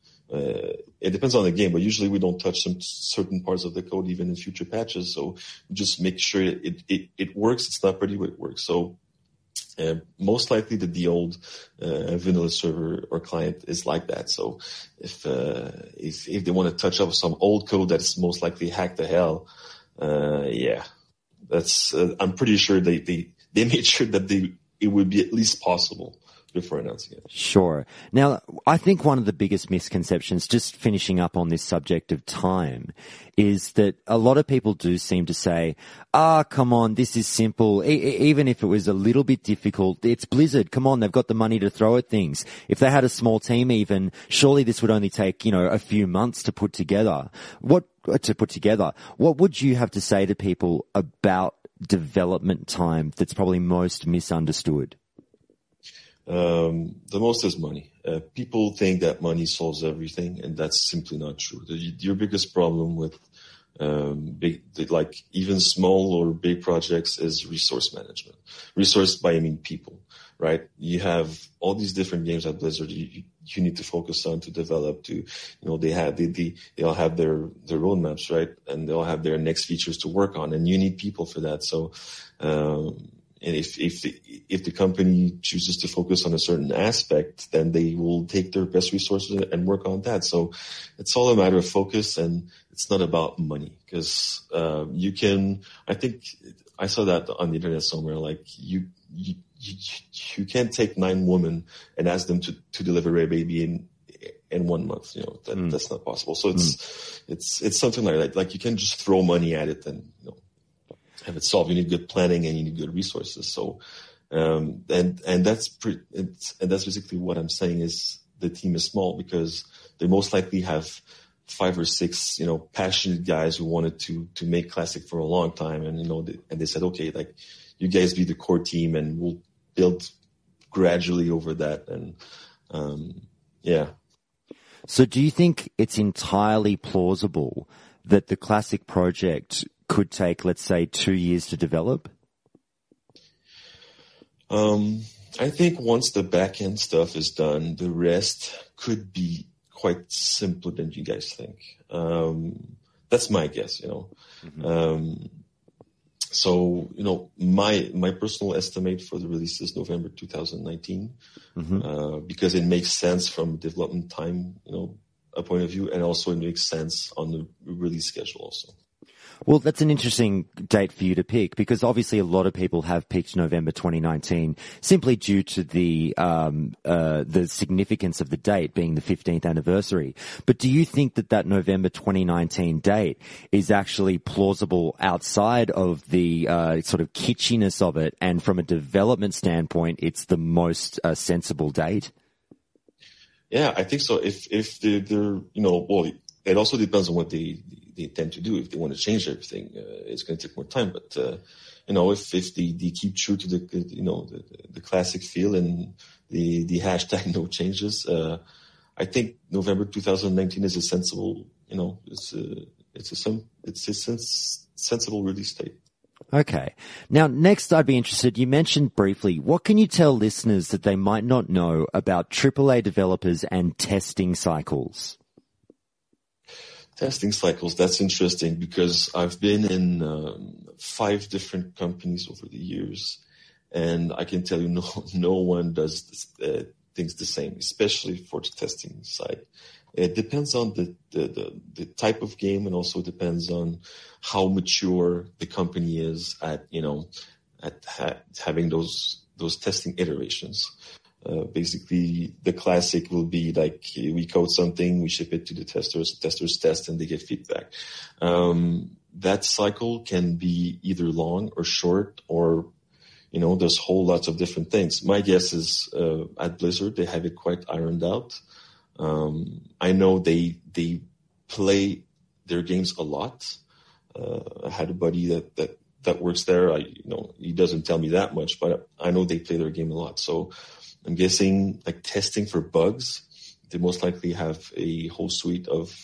It depends on the game, but usually we don't touch some certain parts of the code even in future patches. So we just make sure it works. It's not pretty, but it works. So most likely the old vanilla server or client is like that. So if they want to touch up some old code that's most likely hacked to hell, that's I'm pretty sure they made sure that it would be at least possible before announcing it. Sure. Now, I think one of the biggest misconceptions, just finishing up on this subject of time, is that a lot of people do seem to say, come on, this is simple. Even if it was a little bit difficult, it's Blizzard. Come on, they've got the money to throw at things. If they had a small team even, surely this would only take, a few months to put together. What would you have to say to people about development time that's probably most misunderstood? The most is money. People think that money solves everything, and that's simply not true. Your biggest problem with even small or big projects is resource management. Resource by I mean people, right? You have all these different games at Blizzard you need to focus on to develop. They all have their roadmaps, right? And they all have their next features to work on, and you need people for that. So. And if the company chooses to focus on a certain aspect, then they will take their best resources and work on that. So it's all a matter of focus, and it's not about money. Because I think I saw that on the internet somewhere. Like you can't take 9 women and ask them to deliver a baby in 1 month. That's not possible. So it's something like that. Like you can't just throw money at it and have it solved. You need good planning and you need good resources. So, and that's basically what I'm saying is the team is small because they most likely have 5 or 6, passionate guys who wanted to make Classic for a long time. And, and they said, okay, like you guys be the core team and we'll build gradually over that. And, So do you think it's entirely plausible that the Classic project could take, let's say, 2 years to develop? I think once the back-end stuff is done, the rest could be quite simpler than you guys think. That's my guess, So, my personal estimate for the release is November 2019, because it makes sense from a development time, a point of view, and also it makes sense on the release schedule also. Well, that's an interesting date for you to pick because obviously a lot of people have picked November 2019 simply due to the significance of the date being the 15th anniversary. But do you think that November 2019 date is actually plausible outside of the sort of kitschiness of it, and from a development standpoint, it's the most sensible date? Yeah, I think so. If they're it also depends on what they intend to do. If they want to change everything, it's going to take more time. But if they keep true to the classic feel and the hashtag no changes, I think November 2019 is a sensible. It's a sensible release date. Okay. Now, next I'd be interested, you mentioned briefly, what can you tell listeners that they might not know about AAA developers and testing cycles? Testing cycles, that's interesting because I've been in 5 different companies over the years, and I can tell you no one does things the same, especially for the testing side. It depends on the type of game, and also depends on how mature the company is at having those testing iterations. Basically, the classic will be like we code something, we ship it to the testers test, and they get feedback. That cycle can be either long or short, or there's whole lots of different things. My guess is at Blizzard they have it quite ironed out. I know they play their games a lot. I had a buddy that works there. He doesn't tell me that much, but I know they play their game a lot. So I'm guessing like testing for bugs, they most likely have a whole suite of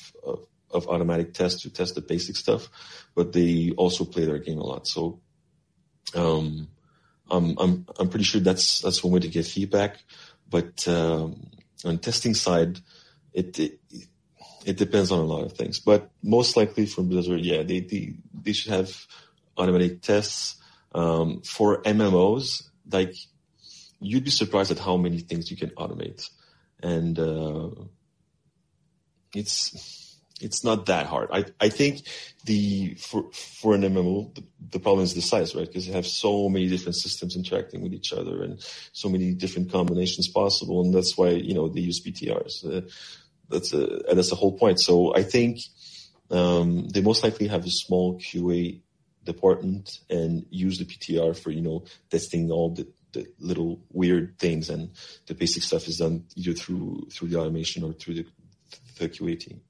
of automatic tests to test the basic stuff, but they also play their game a lot. So I'm pretty sure that's one way to get feedback. But on testing side, it depends on a lot of things. But most likely from Blizzard, yeah, they should have automatic tests for MMOs. Like, you'd be surprised at how many things you can automate, and it's not that hard. I think for an MMO, the problem is the size, right? Because you have so many different systems interacting with each other and so many different combinations possible, and that's why they use PTRs. That's the whole point. So I think they most likely have a small QA department and use the PTR for testing all the little weird things, and the basic stuff is done either through the automation or through the QA team.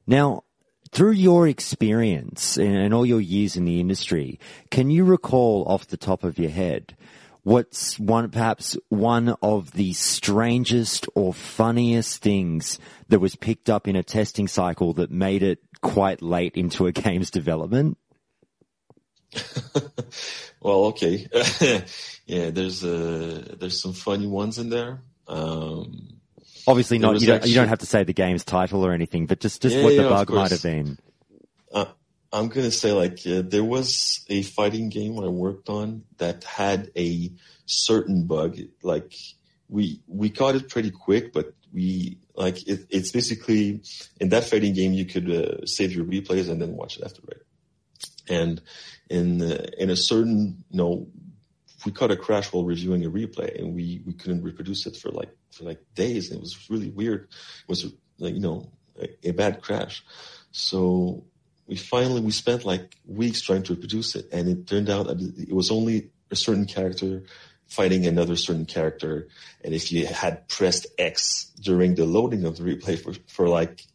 Now, through your experience and all your years in the industry, can you recall off the top of your head what's perhaps one of the strangest or funniest things that was picked up in a testing cycle that made it quite late into a game's development? Well, okay. Yeah, there's some funny ones in there. Obviously not. You don't have to say the game's title or anything, but just what the bug might have been. I'm gonna say there was a fighting game I worked on that had a certain bug. Like we caught it pretty quick, but it's basically in that fighting game you could save your replays and then watch it after, right? And in a certain we caught a crash while reviewing a replay, and we couldn't reproduce it for days, and it was really weird. It was a bad crash. So we spent weeks trying to reproduce it, and it turned out that it was only a certain character fighting another certain character, and if you had pressed X during the loading of the replay for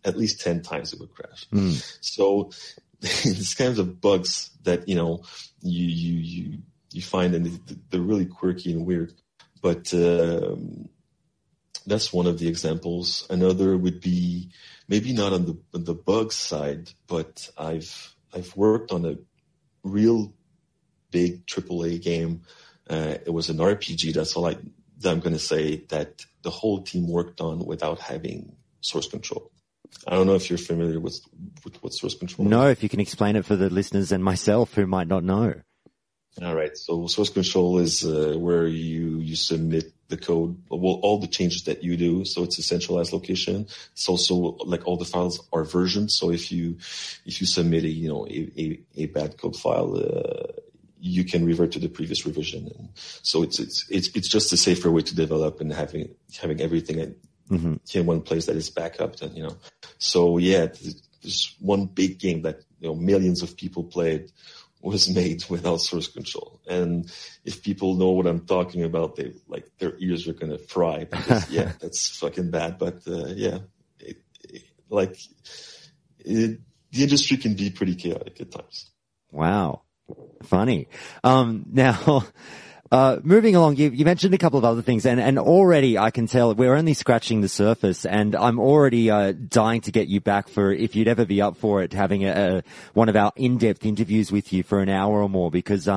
at least 10 times, it would crash. So these kinds of bugs that you find, and they're really quirky and weird. But that's one of the examples. Another would be maybe not on the bug side, but I've worked on a real big AAA game. It was an RPG. That's all I'm going to say, that the whole team worked on without having source control. I don't know if you're familiar with what source control is. No, if you can explain it for the listeners and myself who might not know. All right. So source control is where you submit the code, all the changes that you do. So it's a centralized location. It's also all the files are versioned. So if you submit a bad code file, you can revert to the previous revision. And so it's just a safer way to develop, and having everything in one place that is backup. And so yeah, there's one big game that millions of people played, was made without source control. And if people know what I'm talking about, their ears are going to fry, because yeah, that's fucking bad. But yeah, the industry can be pretty chaotic at times. Wow. Funny. Now, moving along, you mentioned a couple of other things, and already I can tell we're only scratching the surface, and I'm already dying to get you back for, if you'd ever be up for it, having one of our in-depth interviews with you for an hour or more, because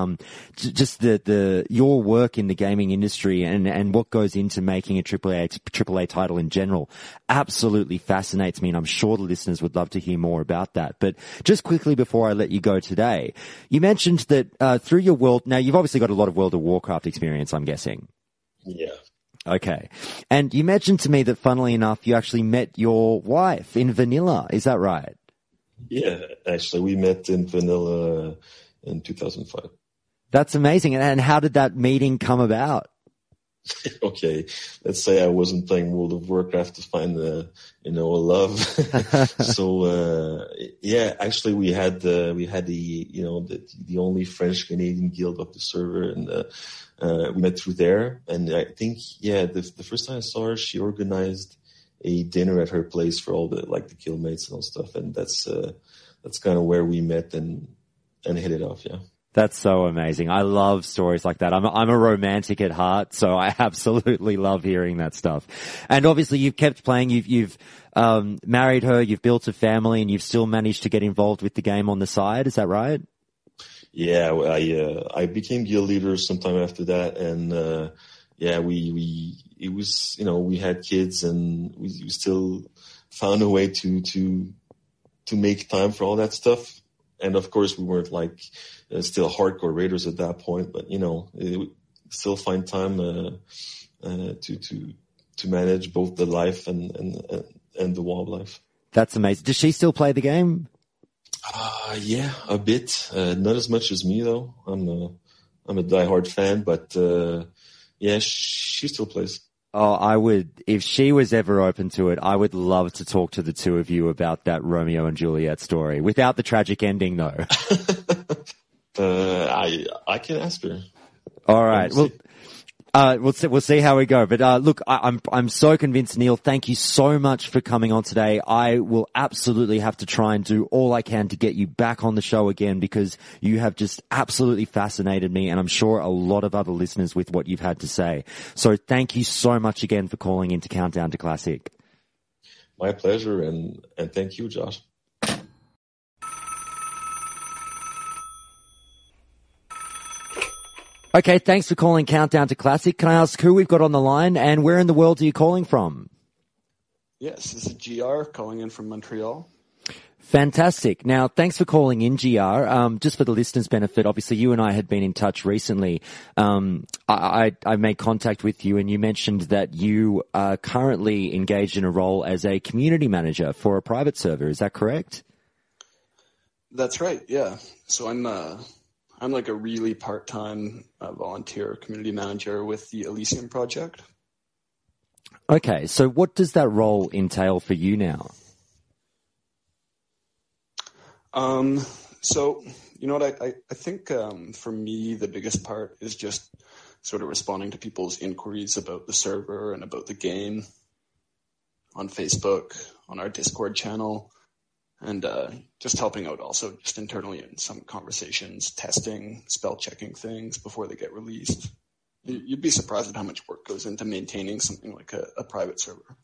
just your work in the gaming industry and what goes into making a AAA title in general absolutely fascinates me, and I'm sure the listeners would love to hear more about that. But just quickly before I let you go today, you mentioned that through your now you've obviously got a lot of World of Warcraft experience, I'm guessing. Yeah. Okay. And you mentioned to me that, funnily enough, you actually met your wife in vanilla. Is that right? Yeah, actually, we met in vanilla in 2005. That's amazing. And how did that meeting come about? Okay, let's say I wasn't playing World of Warcraft to find a love. So yeah, actually we had the only French Canadian guild of the server, and we met through there. And I think the first time I saw her, she organized a dinner at her place for all the guildmates and all stuff, and that's kind of where we met and hit it off. Yeah. That's so amazing. I love stories like that. I'm a romantic at heart, so I absolutely love hearing that stuff. And obviously you've kept playing, you've married her, you've built a family, and you've still managed to get involved with the game on the side. Is that right? Yeah, I became guild leader sometime after that, and it was, we had kids, and we still found a way to make time for all that stuff. And of course, we weren't like still hardcore raiders at that point, but still find time to manage both the life and the wildlife. That's amazing. Does she still play the game? Yeah, a bit. Not as much as me though. I'm a diehard fan, but yeah, she still plays. Oh, I would, if she was ever open to it, I would love to talk to the two of you about that Romeo and Juliet story, without the tragic ending though. I can ask her. All right. We'll see how we go. But look, I'm so convinced, Neil. Thank you so much for coming on today. I will absolutely have to try and do all I can to get you back on the show again, because you have just absolutely fascinated me, and I'm sure a lot of other listeners with what you've had to say. So thank you so much again for calling into Countdown to Classic. My pleasure, and thank you, Josh. Okay, thanks for calling Countdown to Classic. Can I ask who we've got on the line, and where in the world are you calling from? Yes, this is GR calling in from Montreal. Fantastic. Now, thanks for calling in, GR. Just for the listeners' benefit, obviously you and I had been in touch recently. I made contact with you, and you mentioned that you are currently engaged in a role as a community manager for a private server. Is that correct? That's right, yeah. So I'm like a really part-time volunteer community manager with the Elysium project. Okay, so what does that role entail for you now? So, you know what, I think for me the biggest part is just sort of responding to people's inquiries about the server and about the game on Facebook, on our Discord channel. And just helping out also just internally in some conversations, testing, spell checking things before they get released. You'd be surprised at how much work goes into maintaining something like a private server.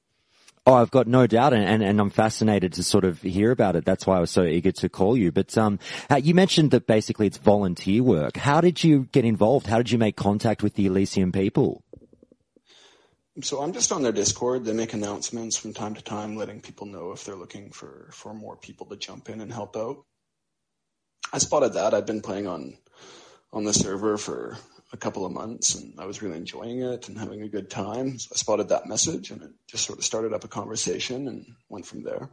Oh, I've got no doubt, and I'm fascinated to sort of hear about it. That's why I was so eager to call you. But you mentioned that basically it's volunteer work. How did you get involved? How did you make contact with the Elysium people? So I'm just on their Discord. They make announcements from time to time, letting people know if they're looking for more people to jump in and help out. I spotted that. I've been playing on the server for a couple of months, and I was really enjoying it and having a good time. So I spotted that message, and it just sort of started up a conversation and went from there.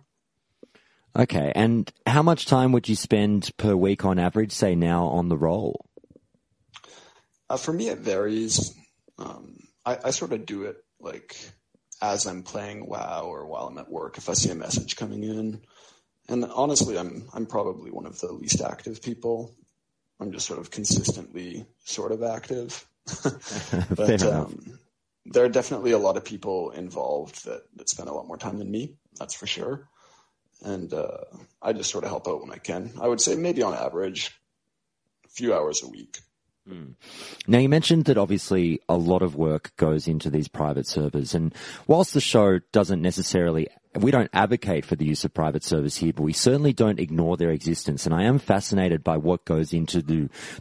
Okay, and how much time would you spend per week on average, say now, on the role? For me, it varies. I sort of do it like as I'm playing WoW or while I'm at work, if I see a message coming in. And honestly, I'm probably one of the least active people. I'm just sort of consistently sort of active. But there are definitely a lot of people involved that spend a lot more time than me, that's for sure. And I just sort of help out when I can. I would say maybe on average, a few hours a week. Now, you mentioned that obviously a lot of work goes into these private servers, and whilst the show doesn't necessarily, we don't advocate for the use of private servers here, but we certainly don't ignore their existence, and I am fascinated by what goes into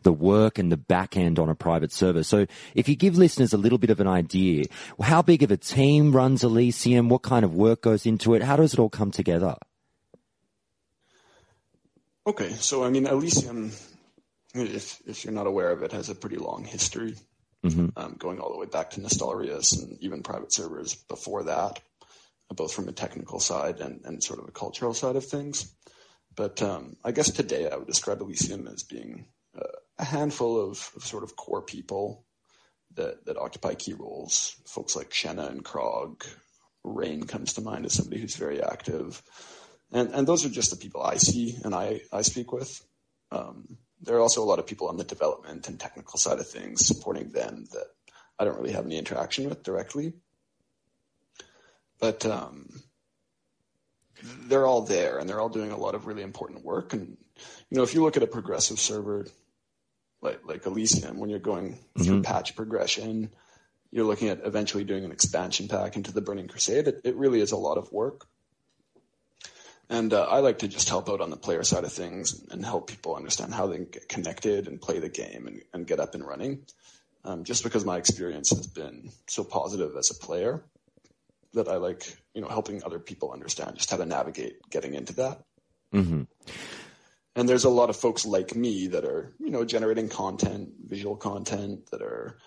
the work and the back end on a private server. So if you give listeners a little bit of an idea, how big of a team runs Elysium, what kind of work goes into it, how does it all come together? Okay, so I mean, Elysium, if you're not aware of it, has a pretty long history, going all the way back to Nostalrius and even private servers before that, both from a technical side and sort of a cultural side of things. But I guess today I would describe Elysium as being a handful of sort of core people that occupy key roles. Folks like Shenna and Krog. Rain comes to mind as somebody who's very active. And those are just the people I see and I speak with. There are also a lot of people on the development and technical side of things supporting them that I don't really have any interaction with directly. But they're all there, and they're all doing a lot of really important work. And, you know, if you look at a progressive server, like Elysium, when you're going through patch progression, you're looking at eventually doing an expansion pack into the Burning Crusade. It really is a lot of work. And I like to just help out on the player side of things and help people understand how they can get connected and play the game and get up and running. Just because my experience has been so positive as a player that I like, helping other people understand just how to navigate getting into that. Mm-hmm. And there's a lot of folks like me that are, generating content, visual content, that are,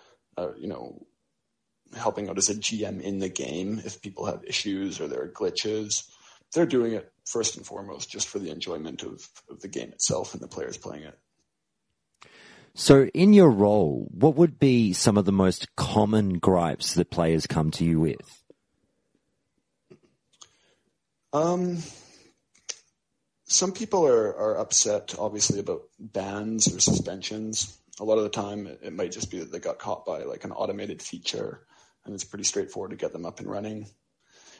helping out as a GM in the game if people have issues or there are glitches. They're doing it first and foremost just for the enjoyment of the game itself and the players playing it. So in your role, what would be some of the most common gripes that players come to you with? Some people are upset, obviously, about bans or suspensions. A lot of the time, it might just be that they got caught by like an automated feature, and it's pretty straightforward to get them up and running.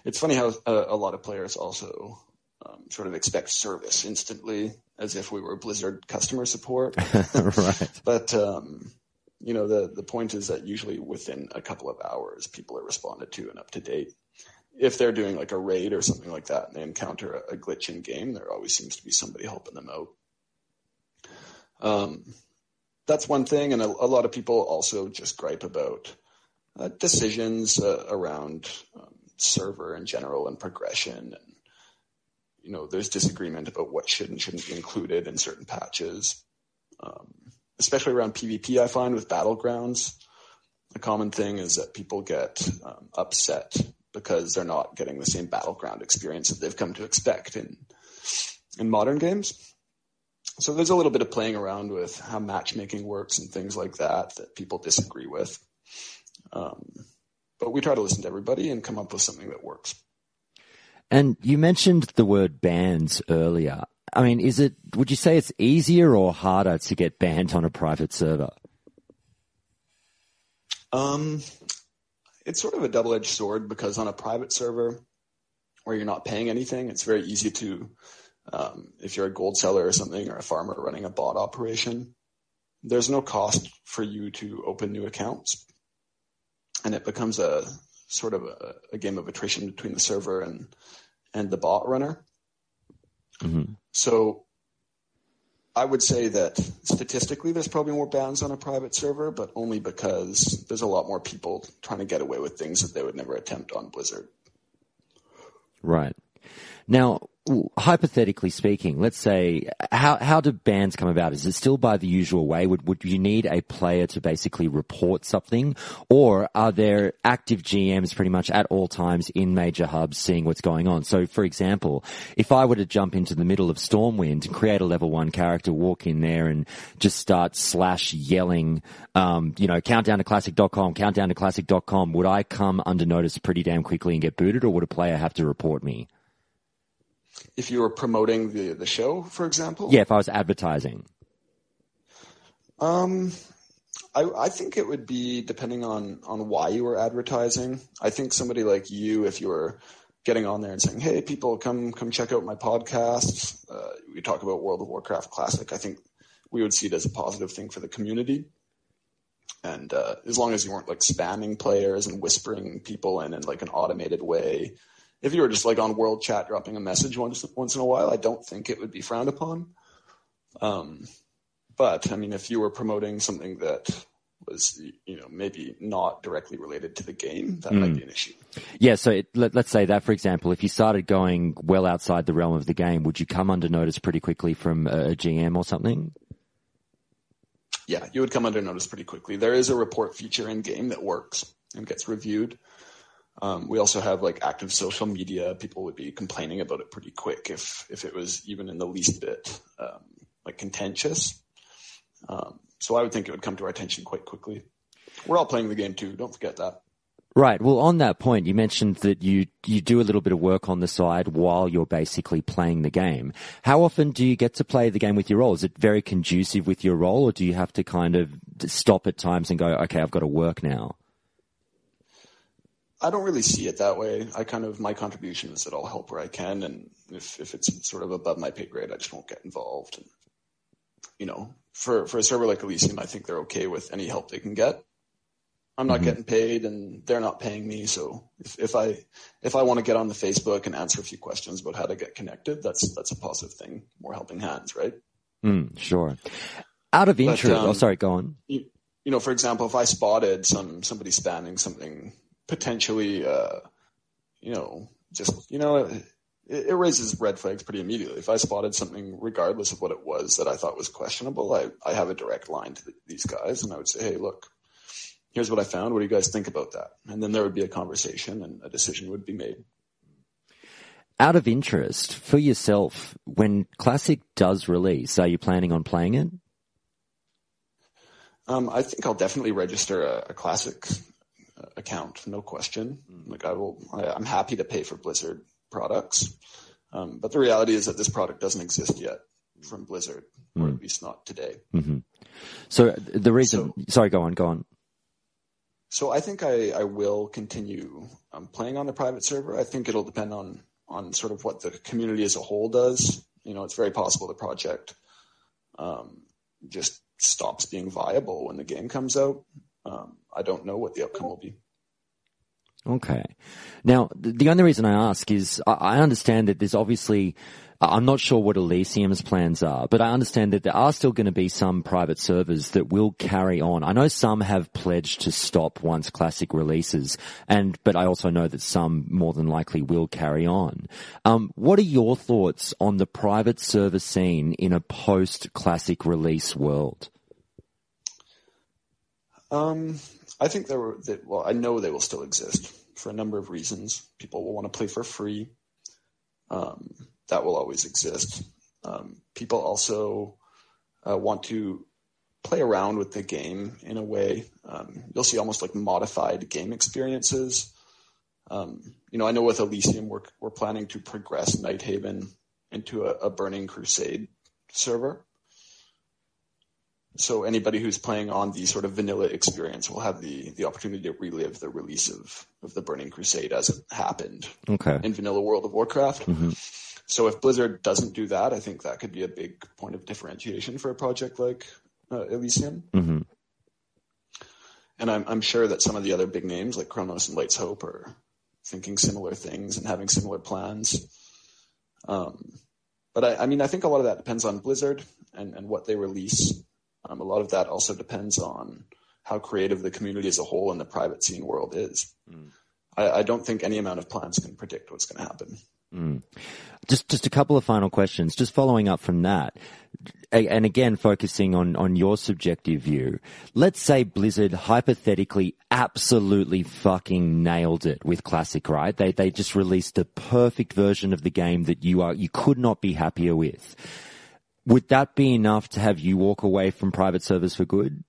It's funny how a lot of players also sort of expect service instantly, as if we were Blizzard customer support. Right. But, the point is that usually within a couple of hours, people are responded to and up to date. If they're doing like a raid or something like that and they encounter a glitch in game, there always seems to be somebody helping them out. That's one thing. And a lot of people also just gripe about decisions around server in general and progression. And, there's disagreement about what should and shouldn't be included in certain patches, especially around PvP. I find with Battlegrounds, a common thing is that people get upset because they're not getting the same battleground experience that they've come to expect in modern games. So there's a little bit of playing around with how matchmaking works and things like that people disagree with. But we try to listen to everybody and come up with something that works. And you mentioned the word bans earlier. I mean, would you say it's easier or harder to get banned on a private server? It's sort of a double-edged sword because on a private server where you're not paying anything, it's very easy to, if you're a gold seller or something or a farmer running a bot operation, there's no cost for you to open new accounts. And it becomes a sort of a game of attrition between the server and the bot runner. Mm-hmm. So I would say that statistically there's probably more bans on a private server, but only because there's a lot more people trying to get away with things that they would never attempt on Blizzard. Right. Now, hypothetically speaking, let's say, how do bans come about? Is it still by the usual way? Would you need a player to basically report something? Or are there active GMs pretty much at all times in major hubs seeing what's going on? So, for example, if I were to jump into the middle of Stormwind and create a level 1 character, walk in there and just start yelling, countdown to classic.com, would I come under notice pretty damn quickly and get booted, or would a player have to report me? If you were promoting the show, for example? Yeah, if I was advertising. I think it would be depending on why you were advertising. I think somebody like you, if you were getting on there and saying, hey, people, come check out my podcast. We talk about World of Warcraft Classic. I think we would see it as a positive thing for the community. And as long as you weren't like spamming players and whispering people in like an automated way. If you were just like on World Chat dropping a message once in a while, I don't think it would be frowned upon. But I mean, if you were promoting something that was, maybe not directly related to the game, that might be an issue. Yeah. So let's say that, for example, if you started going well outside the realm of the game, would you come under notice pretty quickly from a GM or something? Yeah, you would come under notice pretty quickly. There is a report feature in game that works and gets reviewed. We also have like active social media. People would be complaining about it pretty quick if it was even in the least bit like contentious. So I would think it would come to our attention quite quickly. We're all playing the game too. Don't forget that. Right. Well, on that point, you mentioned that you do a little bit of work on the side while you're basically playing the game. How often do you get to play the game with your role? Is it very conducive with your role, or do you have to kind of stop at times and go, okay, I've got to work now? I don't really see it that way. My contribution is that I'll help where I can. And if it's sort of above my pay grade, I just won't get involved. And, for a server like Elysium, I think they're okay with any help they can get. I'm not getting paid and they're not paying me. So if I want to get on the Facebook and answer a few questions about how to get connected, that's a positive thing. More helping hands, right? Sure. Out of interest, sorry, go on. You know, for example, if I spotted somebody spamming something potentially, it raises red flags pretty immediately. If I spotted something, regardless of what it was, that I thought was questionable, I have a direct line to these guys, and I would say, hey, look, here's what I found. What do you guys think about that? And then there would be a conversation and a decision would be made. Out of interest, for yourself, when Classic does release, are you planning on playing it? I think I'll definitely register a Classic account, no question. Like I'm happy to pay for Blizzard products. But the reality is that this product doesn't exist yet from Blizzard, or at least not today. Mm-hmm. So the reason, sorry, go on. So I think I will continue playing on the private server. I think it'll depend on sort of what the community as a whole does. You know, it's very possible the project just stops being viable when the game comes out. I don't know what the outcome will be. Okay. Now, the only reason I ask is I understand that there's obviously, I'm not sure what Elysium's plans are, but I understand that there are still going to be some private servers that will carry on. I know some have pledged to stop once Classic releases, but I also know that some more than likely will carry on. What are your thoughts on the private server scene in a post-Classic release world? I think I know they will still exist for a number of reasons. People will want to play for free. That will always exist. People also want to play around with the game in a way. You'll see almost like modified game experiences. I know with Elysium, we're planning to progress Nighthaven into a Burning Crusade server. So anybody who's playing on the sort of vanilla experience will have the opportunity to relive the release of the Burning Crusade as it happened in vanilla World of Warcraft. Mm-hmm. So if Blizzard doesn't do that, I think that could be a big point of differentiation for a project like Elysium. Mm-hmm. And I'm sure that some of the other big names like Chronos and Light's Hope are thinking similar things and having similar plans. But I think a lot of that depends on Blizzard and what they release. A lot of that also depends on how creative the community as a whole and the private scene world is. I don't think any amount of plans can predict what's going to happen. Just a couple of final questions. Just following up from that, and again focusing on your subjective view. Let's say Blizzard hypothetically absolutely fucking nailed it with Classic, right? They just released a perfect version of the game that you could not be happier with. Would that be enough to have you walk away from private servers for good?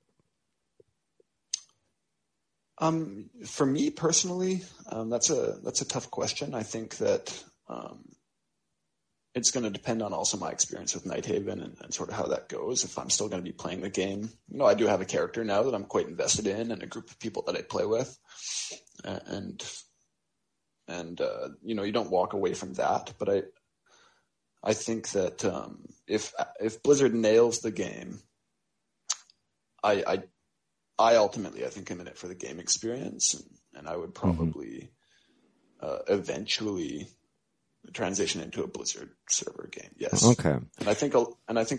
For me personally, that's a tough question. I think that it's going to depend on also my experience with Nighthaven and sort of how that goes. If I'm still going to be playing the game, I do have a character now that I'm quite invested in and a group of people that I play with, and you don't walk away from that. But I think that if Blizzard nails the game, I ultimately, I think I'm in it for the game experience, and I would probably eventually transition into a Blizzard server game. Yes. Okay. And I think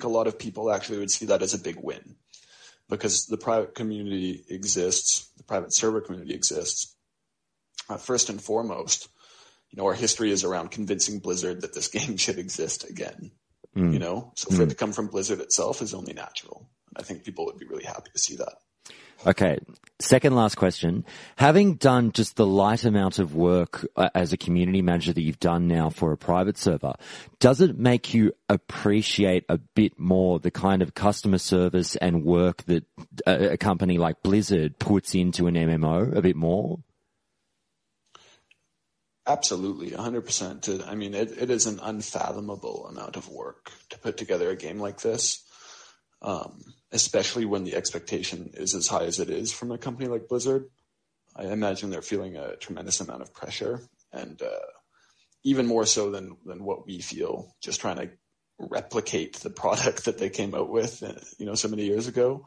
a lot of people actually would see that as a big win, because the private community exists, the private server community exists. First and foremost, our history is around convincing Blizzard that this game should exist again. So for it to come from Blizzard itself is only natural. I think people would be really happy to see that. Okay. Second last question. Having done just the light amount of work as a community manager that you've done now for a private server, does it make you appreciate a bit more the kind of customer service and work that a company like Blizzard puts into an MMO a bit more? Absolutely, 100%. I mean, it is an unfathomable amount of work to put together a game like this, especially when the expectation is as high as it is from a company like Blizzard. I imagine they're feeling a tremendous amount of pressure, and even more so than what we feel, just trying to replicate the product that they came out with, so many years ago.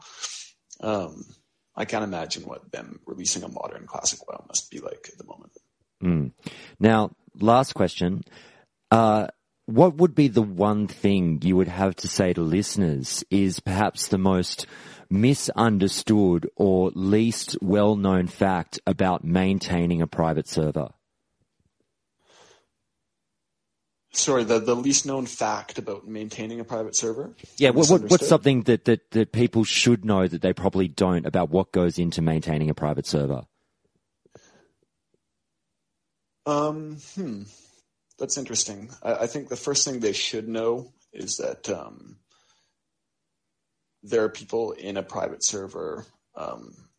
I can't imagine what them releasing a modern classic WoW must be like at the moment. Now, last question. What would be the one thing you would have to say to listeners is perhaps the most misunderstood or least well-known fact about maintaining a private server? Sorry, the least known fact about maintaining a private server? Yeah, what's something that people should know that they probably don't about what goes into maintaining a private server? That's interesting. I think the first thing they should know is that there are people in a private server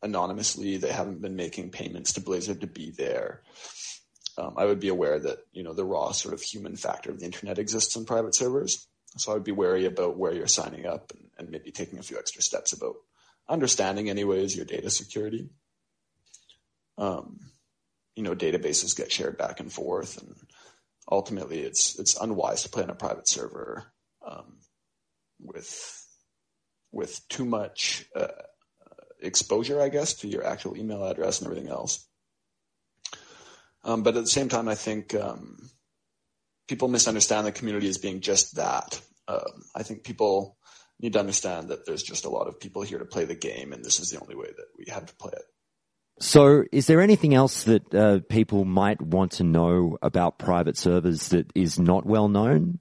anonymously. They haven't been making payments to Blizzard to be there. I would be aware that, the raw sort of human factor of the internet exists in private servers. So I would be wary about where you're signing up and maybe taking a few extra steps about understanding anyways your data security. Databases get shared back and forth, and ultimately it's unwise to play on a private server with too much exposure, I guess, to your actual email address and everything else. But at the same time, I think people misunderstand the community as being just that. I think people need to understand that there's just a lot of people here to play the game, and this is the only way that we have to play it. So is there anything else that people might want to know about private servers that is not well known?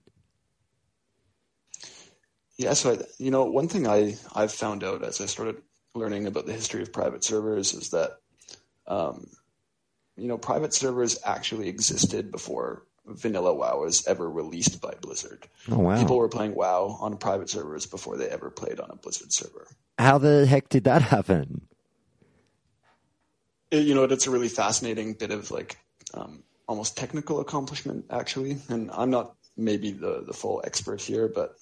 Yeah, so one thing I've found out as I started learning about the history of private servers is that private servers actually existed before vanilla WoW was ever released by Blizzard. Oh, wow. People were playing WoW on private servers before they ever played on a Blizzard server. How the heck did that happen? It's a really fascinating bit of almost technical accomplishment, actually. And I'm not maybe the full expert here, but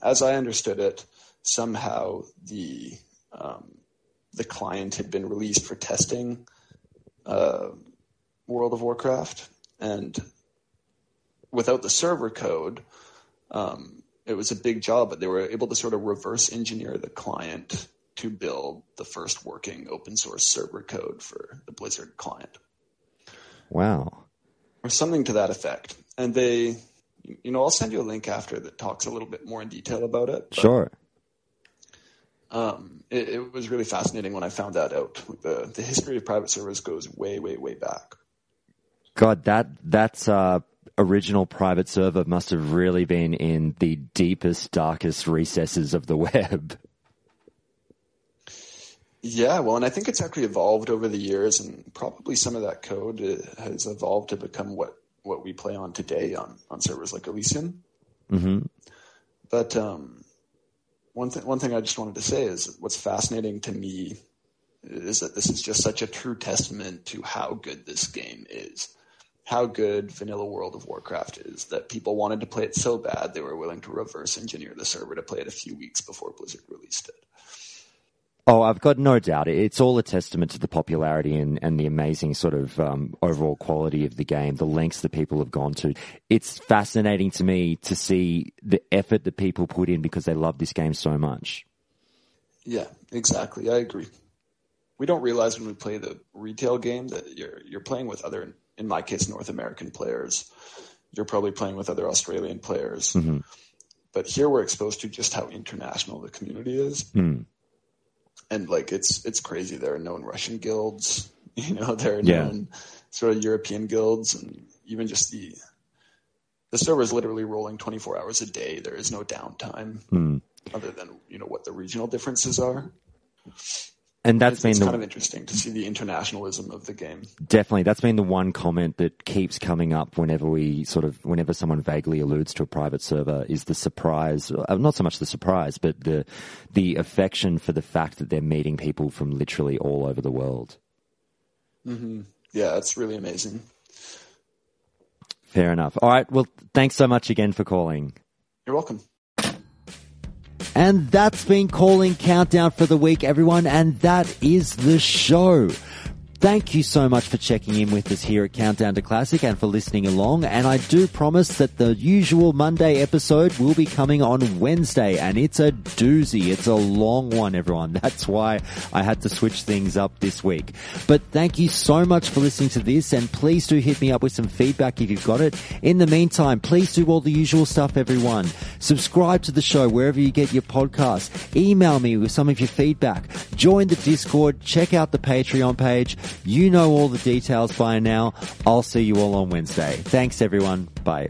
as I understood it, somehow the client had been released for testing World of Warcraft, and without the server code, it was a big job, but they were able to sort of reverse engineer the client to build the first working open source server code for the Blizzard client. Wow. Or something to that effect. And they, I'll send you a link after that talks a little bit more in detail about it. But, sure. It was really fascinating when I found that out. The history of private servers goes way, way, way back. God, that's original private server must have really been in the deepest, darkest recesses of the web. Yeah, well, and I think it's actually evolved over the years, and probably some of that code has evolved to become what we play on today on servers like Elysium. Mm-hmm. But one thing I just wanted to say is what's fascinating to me is that this is just such a true testament to how good this game is, how good vanilla World of Warcraft is, that people wanted to play it so bad they were willing to reverse engineer the server to play it a few weeks before Blizzard released it. Oh, I've got no doubt. It's all a testament to the popularity and the amazing sort of overall quality of the game, the lengths that people have gone to. It's fascinating to me to see the effort that people put in because they love this game so much. Yeah, exactly. I agree. We don't realize when we play the retail game that you're playing with other, in my case, North American players. You're probably playing with other Australian players. Mm-hmm. But here we're exposed to just how international the community is. Mm. And it's crazy. There are known Russian guilds, there are known sort of European guilds, and even just the server is literally rolling 24 hours a day. There is no downtime other than, what the regional differences are. And it's kind of interesting to see the internationalism of the game. Definitely. That's been the one comment that keeps coming up whenever someone vaguely alludes to a private server is the surprise, not so much the surprise, but the affection for the fact that they're meeting people from literally all over the world. Mm-hmm. Yeah, it's really amazing. Fair enough. All right. Well, thanks so much again for calling. You're welcome. And that's been Calling Countdown for the week, everyone. And that is the show. Thank you so much for checking in with us here at Countdown to Classic and for listening along. And I do promise that the usual Monday episode will be coming on Wednesday, and it's a doozy. It's a long one, everyone. That's why I had to switch things up this week. But thank you so much for listening to this, and please do hit me up with some feedback if you've got it. In the meantime, please do all the usual stuff, everyone. Subscribe to the show wherever you get your podcasts. Email me with some of your feedback. Join the Discord. Check out the Patreon page. You know all the details by now. I'll see you all on Wednesday. Thanks, everyone. Bye.